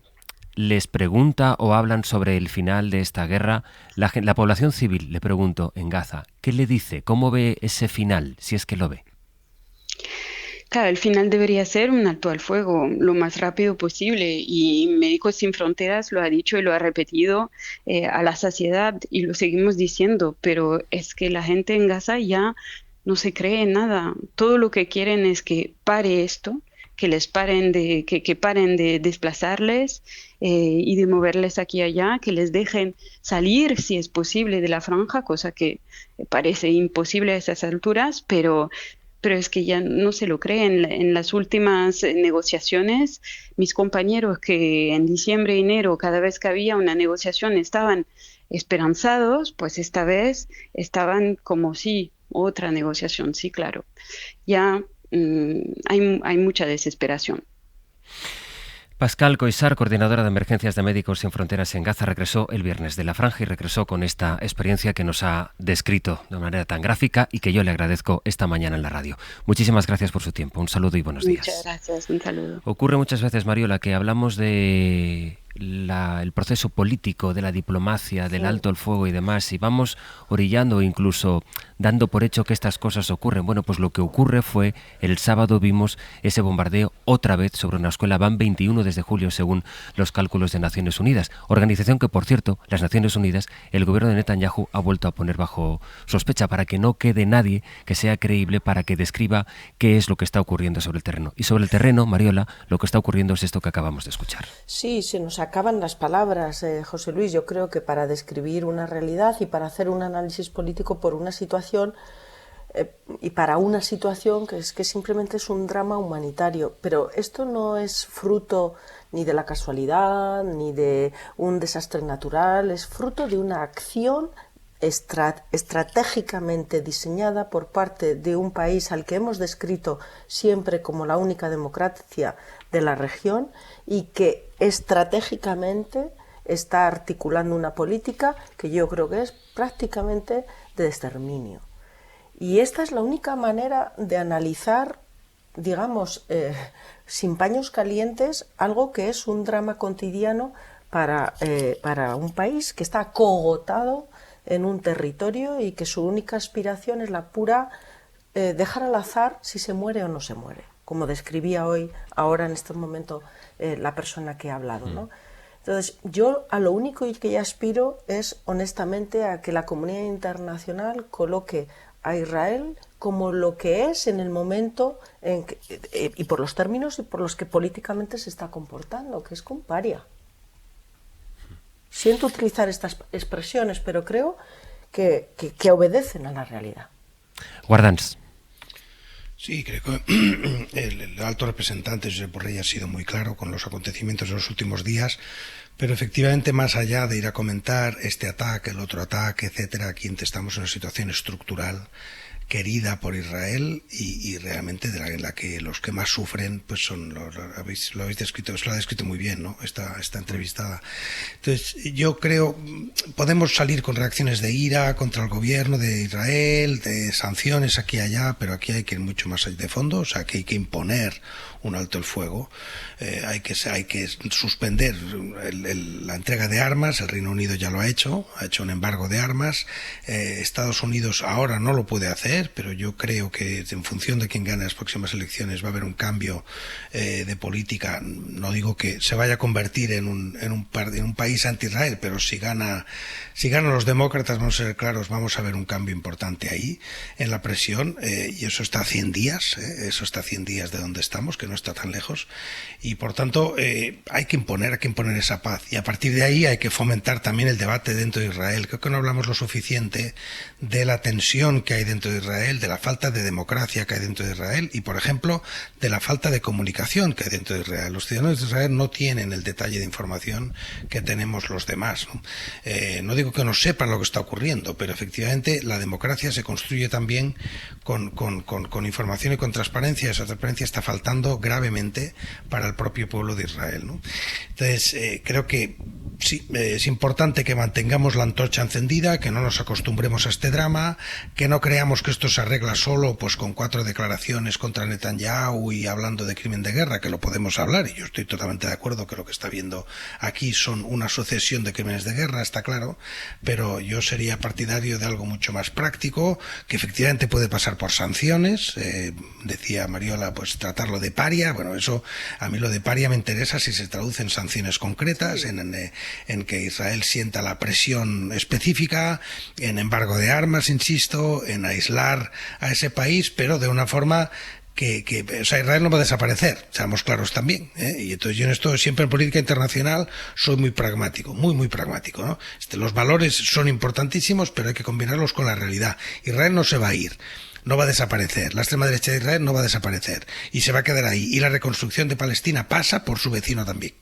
les pregunta o hablan sobre el final de esta guerra, la población civil, le pregunto, en Gaza, ¿qué le dice? ¿Cómo ve ese final, si es que lo ve? Claro, el final debería ser un alto al fuego lo más rápido posible, y Médicos Sin Fronteras lo ha dicho y lo ha repetido a la saciedad, y lo seguimos diciendo, pero es que la gente en Gaza ya no se cree en nada. Todo lo que quieren es que pare esto, que les paren que paren de desplazarles y de moverles aquí y allá, que les dejen salir si es posible de la franja, cosa que parece imposible a esas alturas, pero es que ya no se lo creen. En las últimas negociaciones, mis compañeros que en diciembre, enero, cada vez que había una negociación estaban esperanzados, pues esta vez estaban como sí, otra negociación, sí, claro. Ya hay mucha desesperación. Pascal Coissart, coordinadora de emergencias de Médicos Sin Fronteras en Gaza, regresó el viernes de la franja y regresó con esta experiencia que nos ha descrito de manera tan gráfica y que yo le agradezco esta mañana en la radio. Muchísimas gracias por su tiempo. Un saludo y buenos días. Muchas gracias, un saludo. Ocurre muchas veces, Mariola, que hablamos de el proceso político, de la diplomacia, del alto el fuego y demás, y vamos orillando o incluso dando por hecho que estas cosas ocurren. Bueno, pues lo que ocurre fue, el sábado vimos ese bombardeo otra vez sobre una escuela. Van 21 desde julio, según los cálculos de Naciones Unidas. Organización que, por cierto, las Naciones Unidas, el gobierno de Netanyahu ha vuelto a poner bajo sospecha, para que no quede nadie que sea creíble, para que describa qué es lo que está ocurriendo sobre el terreno. Y sobre el terreno, Mariola, lo que está ocurriendo es esto que acabamos de escuchar. Sí, se nos acaban las palabras, José Luis. Yo creo que para describir una realidad y para hacer un análisis político por una situación y para una situación que simplemente es un drama humanitario, pero esto no es fruto ni de la casualidad ni de un desastre natural, es fruto de una acción estratégicamente diseñada por parte de un país al que hemos descrito siempre como la única democracia de la región, y que estratégicamente está articulando una política que yo creo que es prácticamente de exterminio. Y esta es la única manera de analizar, digamos, sin paños calientes, algo que es un drama cotidiano para un país que está acogotado en un territorio y que su única aspiración es la pura dejar al azar si se muere o no se muere, como describía ahora en este momento la persona que ha hablado, ¿no? Entonces, yo a lo único que ya aspiro es, honestamente, a que la comunidad internacional coloque a Israel como lo que es en el momento en que, y por los términos y por los que políticamente se está comportando, que es un paria. Siento utilizar estas expresiones, pero creo que obedecen a la realidad. Guardans. Sí, creo que el alto representante Josep Borrell ha sido muy claro con los acontecimientos de los últimos días, pero efectivamente, más allá de ir a comentar este ataque, el otro ataque, etcétera, aquí estamos en una situación estructural querida por Israel y realmente en la que los que más sufren pues son lo habéis descrito, os lo ha descrito muy bien, ¿no? Esta entrevistada. Entonces, yo creo podemos salir con reacciones de ira contra el gobierno de Israel, de sanciones aquí y allá, pero aquí hay que ir mucho más de fondo, o sea, que hay que imponer un alto el fuego, hay que suspender la entrega de armas. El Reino Unido ya lo ha hecho un embargo de armas. Estados Unidos ahora no lo puede hacer, pero yo creo que en función de quién gane las próximas elecciones va a haber un cambio de política. No digo que se vaya a convertir en un país anti-Israel, pero si ganan los demócratas, vamos a ser claros, vamos a ver un cambio importante ahí en la presión, y eso está a 100 días, eso está a 100 días de donde estamos, que no está tan lejos, y por tanto hay que imponer esa paz, y a partir de ahí hay que fomentar también el debate dentro de Israel. Creo que no hablamos lo suficiente de la tensión que hay dentro de Israel, de la falta de democracia que hay dentro de Israel y, por ejemplo, de la falta de comunicación que hay dentro de Israel. Los ciudadanos de Israel no tienen el detalle de información que tenemos los demás, ¿no? No digo que no sepan lo que está ocurriendo, pero efectivamente la democracia se construye también con información y con transparencia. Esa transparencia está faltando gravemente para el propio pueblo de Israel, ¿no? Entonces, creo que sí, es importante que mantengamos la antorcha encendida, que no nos acostumbremos a este drama, que no creamos que esto se arregla solo pues con 4 declaraciones contra Netanyahu y hablando de crimen de guerra, que lo podemos hablar, y yo estoy totalmente de acuerdo que lo que está viendo aquí son una sucesión de crímenes de guerra, está claro, pero yo sería partidario de algo mucho más práctico, que efectivamente puede pasar por sanciones, decía Mariola, pues tratarlo de paria. Bueno, eso, a mí lo de paria me interesa si se traduce en sanciones concretas, en que Israel sienta la presión específica, en embargo de armas, insisto, en aislar a ese país, pero de una forma o sea, Israel no va a desaparecer, seamos claros también, y entonces yo en esto, siempre en política internacional, soy muy pragmático, muy pragmático, ¿no? Los valores son importantísimos, pero hay que combinarlos con la realidad. Israel no se va a ir, no va a desaparecer, la extrema derecha de Israel no va a desaparecer, y se va a quedar ahí, y la reconstrucción de Palestina pasa por su vecino también.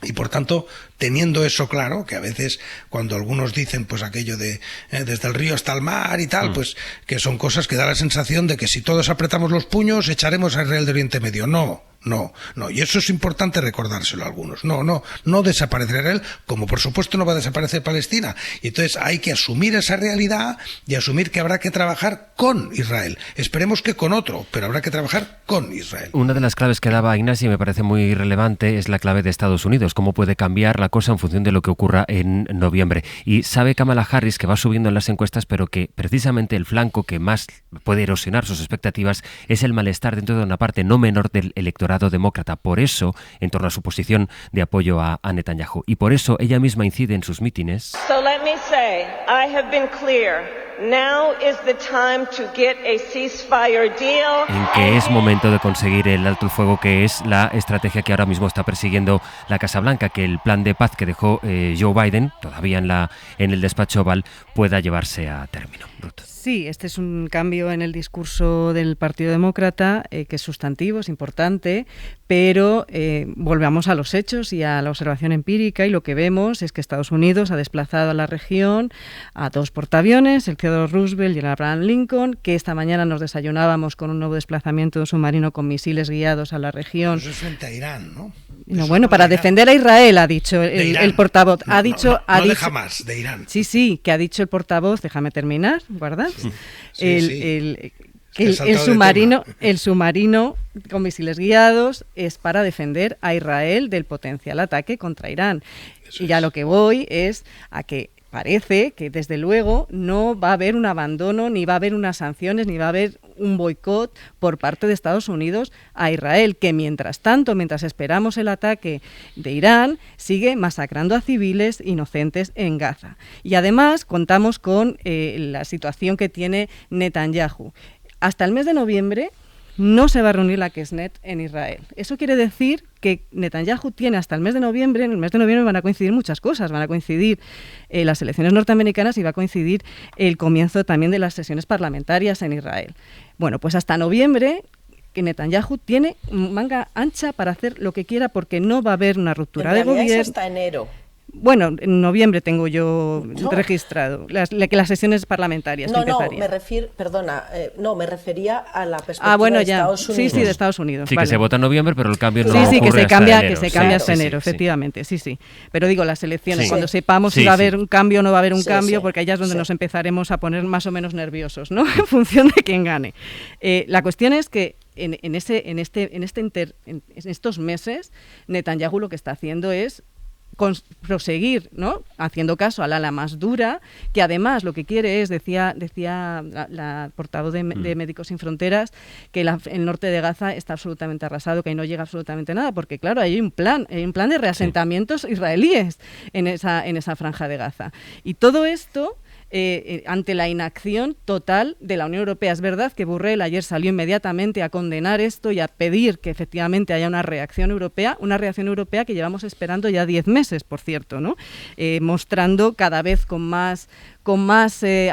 Y por tanto, teniendo eso claro, que a veces cuando algunos dicen pues aquello de desde el río hasta el mar y tal, pues que son cosas que da la sensación de que si todos apretamos los puños echaremos a Israel de Oriente Medio. No, y eso es importante recordárselo a algunos. No desaparecerá Israel, como por supuesto no va a desaparecer Palestina. Y entonces hay que asumir esa realidad y asumir que habrá que trabajar con Israel. Esperemos que con otro, pero habrá que trabajar con Israel. Una de las claves que daba Ignacio, y me parece muy relevante, es la clave de Estados Unidos. Cómo puede cambiar la cosa en función de lo que ocurra en noviembre. Y sabe Kamala Harris que va subiendo en las encuestas, pero que precisamente el flanco que más puede erosionar sus expectativas es el malestar dentro de una parte no menor del electorado demócrata, por eso, en torno a su posición de apoyo a Netanyahu. Y por eso ella misma incide en sus mítines. So let me say, I have been clear. Now is the time to get a ceasefire deal. En que es momento de conseguir el alto el fuego, que es la estrategia que ahora mismo está persiguiendo la Casa Blanca, que el plan de paz que dejó Joe Biden, todavía en el despacho Oval, pueda llevarse a término. Ruth. Sí, este es un cambio en el discurso del Partido Demócrata que es sustantivo, es importante, pero volvamos a los hechos y a la observación empírica, y lo que vemos es que Estados Unidos ha desplazado a la región a 2 portaaviones, el Theodore Roosevelt y el Abraham Lincoln, que esta mañana nos desayunábamos con un nuevo desplazamiento de un submarino con misiles guiados a la región. Eso es frente a Irán, ¿no? No, bueno, para defender a Israel, ha dicho el portavoz. Ha dicho de Hamas, de Irán. Sí, que ha dicho el portavoz, déjame terminar, ¿guardas? Sí. El submarino con misiles guiados es para defender a Israel del potencial ataque contra Irán. Y ya lo que voy es a que parece que desde luego no va a haber un abandono, ni va a haber unas sanciones, ni va a haber un boicot por parte de Estados Unidos a Israel, que mientras tanto, mientras esperamos el ataque de Irán, sigue masacrando a civiles inocentes en Gaza. Y además contamos con la situación que tiene Netanyahu. Hasta el mes de noviembre no se va a reunir la Knesset en Israel. Eso quiere decir que Netanyahu tiene hasta el mes de noviembre. En el mes de noviembre van a coincidir muchas cosas. Van a coincidir las elecciones norteamericanas y va a coincidir el comienzo también de las sesiones parlamentarias en Israel. Bueno, pues hasta noviembre que Netanyahu tiene manga ancha para hacer lo que quiera, porque no va a haber una ruptura de gobierno. Es hasta enero. Bueno, en noviembre tengo yo registrado las sesiones parlamentarias. Me refería a la perspectiva de Estados Unidos. Sí, de Estados Unidos. Sí, vale. Que se vota en noviembre, pero el cambio no ocurre que se cambia hasta hasta enero, efectivamente, sí. Pero digo, las elecciones, cuando sepamos si va a haber un cambio o no va a haber un cambio, porque allá es donde nos empezaremos a poner más o menos nerviosos, ¿no? En función de quién gane. La cuestión es que en estos meses, Netanyahu lo que está haciendo es proseguir, ¿no?, haciendo caso al ala más dura, que además lo que quiere es, decía la portavoz de Médicos Sin Fronteras, que el norte de Gaza está absolutamente arrasado, que ahí no llega absolutamente nada, porque claro, hay un plan de reasentamientos israelíes en esa franja de Gaza. Y todo esto ante la inacción total de la Unión Europea. Es verdad que Borrell ayer salió inmediatamente a condenar esto y a pedir que efectivamente haya una reacción europea que llevamos esperando ya 10 meses, por cierto, ¿no? Mostrando cada vez con más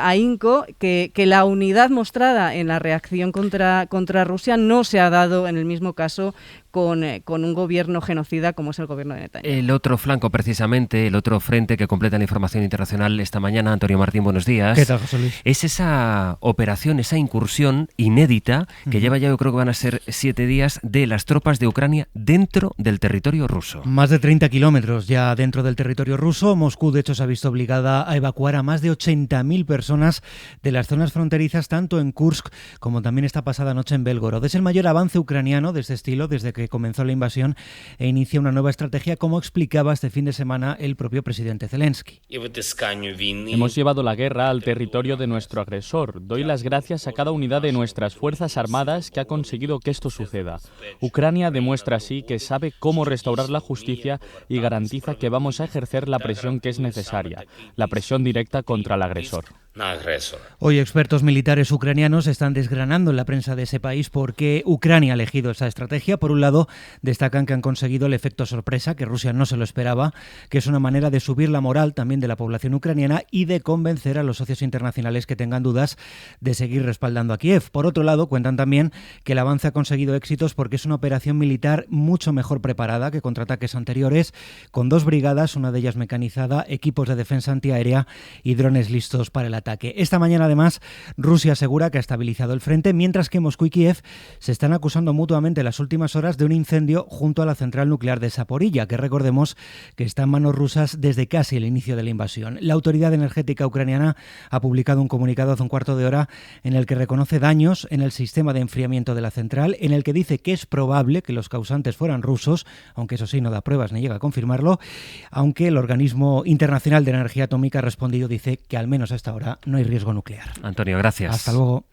ahínco que la unidad mostrada en la reacción contra Rusia no se ha dado en el mismo caso con un gobierno genocida como es el gobierno de Netanyahu. El otro flanco, precisamente, el otro frente que completa la información internacional esta mañana, Antonio Martín, buenos días. ¿Qué tal, José Luis? Es esa operación, esa incursión inédita que lleva ya, yo creo que van a ser 7 días, de las tropas de Ucrania dentro del territorio ruso. Más de 30 kilómetros ya dentro del territorio ruso. Moscú, de hecho, se ha visto obligada a evacuar a más de 80.000 personas de las zonas fronterizas, tanto en Kursk como también esta pasada noche en Belgorod. Es el mayor avance ucraniano de este estilo desde que comenzó la invasión e inicia una nueva estrategia, como explicaba este fin de semana el propio presidente Zelensky. Hemos llevado la guerra al territorio de nuestro agresor. Doy las gracias a cada unidad de nuestras Fuerzas Armadas que ha conseguido que esto suceda. Ucrania demuestra así que sabe cómo restaurar la justicia y garantiza que vamos a ejercer la presión que es necesaria, la presión directa contra el agresor. Hoy expertos militares ucranianos están desgranando en la prensa de ese país por qué Ucrania ha elegido esa estrategia. Por un lado, destacan que han conseguido el efecto sorpresa, que Rusia no se lo esperaba, que es una manera de subir la moral también de la población ucraniana y de convencer a los socios internacionales que tengan dudas de seguir respaldando a Kiev. Por otro lado, cuentan también que el avance ha conseguido éxitos porque es una operación militar mucho mejor preparada que contraataques anteriores, con 2 brigadas, una de ellas mecanizada, equipos de defensa antiaérea y drones listos para el ataque. Esta mañana, además, Rusia asegura que ha estabilizado el frente, mientras que Moscú y Kiev se están acusando mutuamente en las últimas horas de un incendio junto a la central nuclear de Zaporilla, que recordemos que está en manos rusas desde casi el inicio de la invasión. La Autoridad Energética Ucraniana ha publicado un comunicado hace un cuarto de hora en el que reconoce daños en el sistema de enfriamiento de la central, en el que dice que es probable que los causantes fueran rusos, aunque eso sí no da pruebas ni llega a confirmarlo, aunque el Organismo Internacional de Energía Atómica ha respondido, dice que al menos hasta ahora no hay riesgo nuclear. Antonio, gracias. Hasta luego.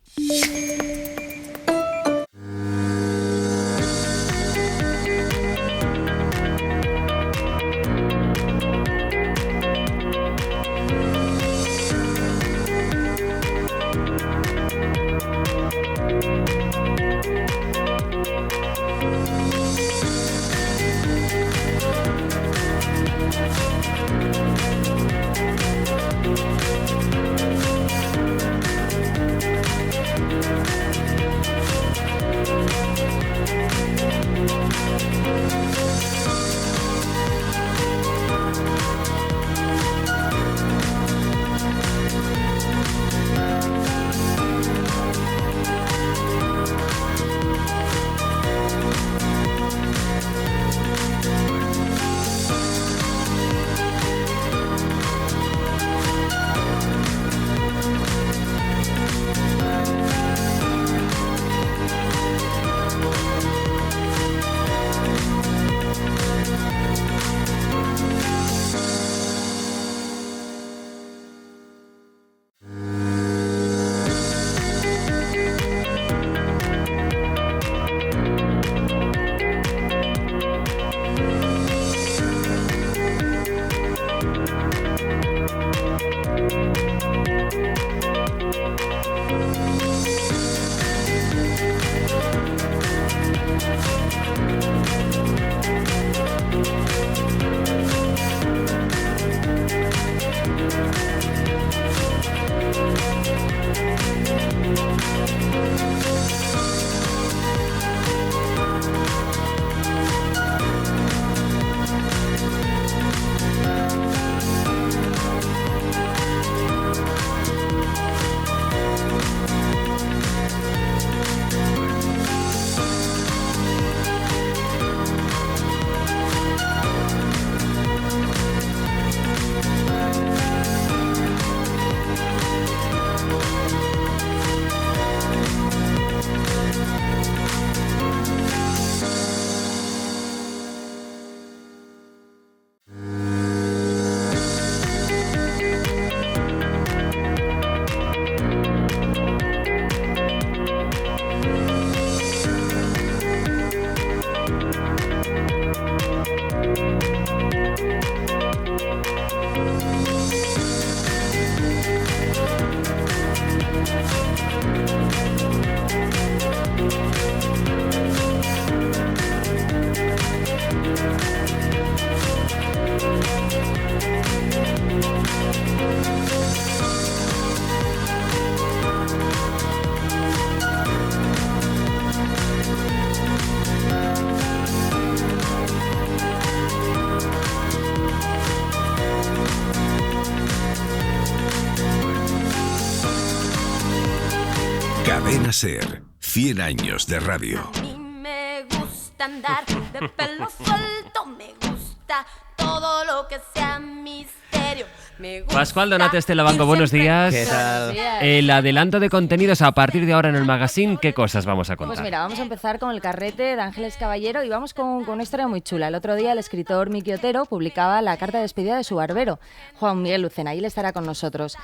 Cadena SER, 100 años de radio. A mí me gusta andar de pelo suelto, me gusta todo lo que sea misterio. Pascual Donate Estelabanco, buenos días. ¿Qué tal? El adelanto de contenidos a partir de ahora en el magazine, ¿qué cosas vamos a contar? Pues mira, vamos a empezar con el carrete de Ángeles Caballero y vamos con una historia muy chula. El otro día el escritor Miki Otero publicaba la carta de despedida de su barbero, Juan Miguel Lucena, y él estará con nosotros.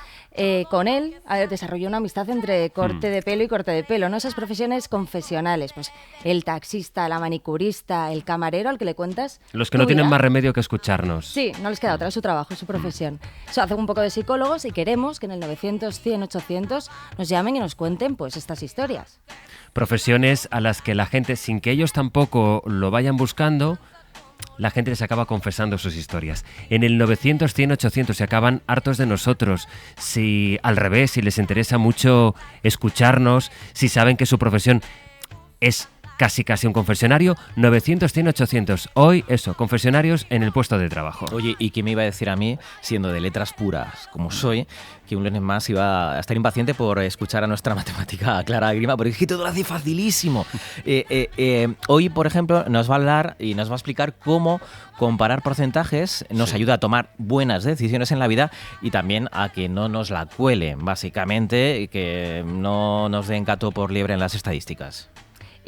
Con él desarrolló una amistad entre corte de pelo y corte de pelo, ¿no? Esas profesiones confesionales, pues el taxista, la manicurista, el camarero al que le cuentas. Los que no tienen más remedio que escucharnos. Sí, no les queda otra, es su trabajo, es su profesión. Eso hace un poco de psicólogos y queremos que en el 900, 100, 800 nos llamen y nos cuenten pues estas historias. Profesiones a las que la gente, sin que ellos tampoco lo vayan buscando, la gente les acaba confesando sus historias. En el 900, 100, 800 se acaban hartos de nosotros. Si al revés, si les interesa mucho escucharnos, si saben que su profesión es casi un confesionario, 900, 100, 800. Hoy, eso, confesionarios en el puesto de trabajo. Oye, ¿y qué me iba a decir a mí, siendo de letras puras como soy, que un lunes más iba a estar impaciente por escuchar a nuestra matemática Clara Grima? Porque es que todo lo hace facilísimo. Hoy, por ejemplo, nos va a hablar y nos va a explicar cómo comparar porcentajes nos ayuda a tomar buenas decisiones en la vida y también a que no nos la cuelen, básicamente, y que no nos den gato por liebre en las estadísticas.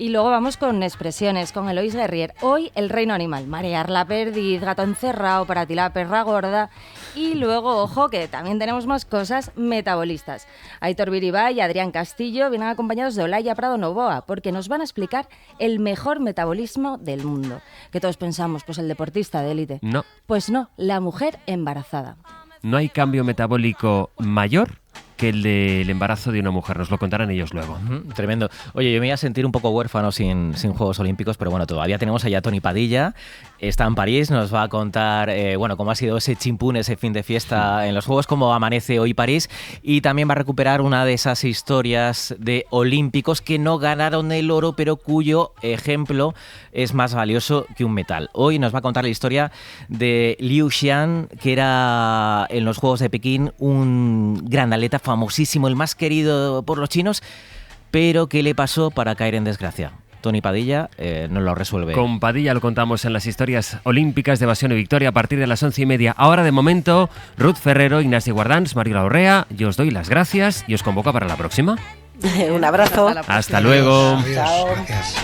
Y luego vamos con expresiones, con Eloís Guerrier. Hoy el reino animal, marear la perdiz, gato encerrado, para ti la perra gorda. Y luego, ojo, que también tenemos más cosas metabolistas. Aitor Biribay y Adrián Castillo vienen acompañados de Olaya Prado Novoa, porque nos van a explicar el mejor metabolismo del mundo. Que todos pensamos, pues el deportista de élite. No. Pues no, la mujer embarazada. No hay cambio metabólico mayor que el del embarazo de una mujer. Nos lo contarán ellos luego. Tremendo. Oye, yo me voy a sentir un poco huérfano sin Juegos Olímpicos, pero bueno, todavía tenemos allá a Tony Padilla. Está en París, nos va a contar cómo ha sido ese chimpún, ese fin de fiesta en los Juegos, cómo amanece hoy París, y también va a recuperar una de esas historias de olímpicos que no ganaron el oro, pero cuyo ejemplo es más valioso que un metal. Hoy nos va a contar la historia de Liu Xian, que era en los Juegos de Pekín un gran atleta famosísimo, el más querido por los chinos, pero ¿qué le pasó para caer en desgracia? Tony Padilla nos lo resuelve. Con Padilla lo contamos en las historias olímpicas de evasión y victoria a partir de las 11:30. Ahora, de momento, Ruth Ferrero, Ignasi Guardans, Mariola Urrea, yo os doy las gracias y os convoco para la próxima. Un abrazo. Hasta luego. Chao. Gracias.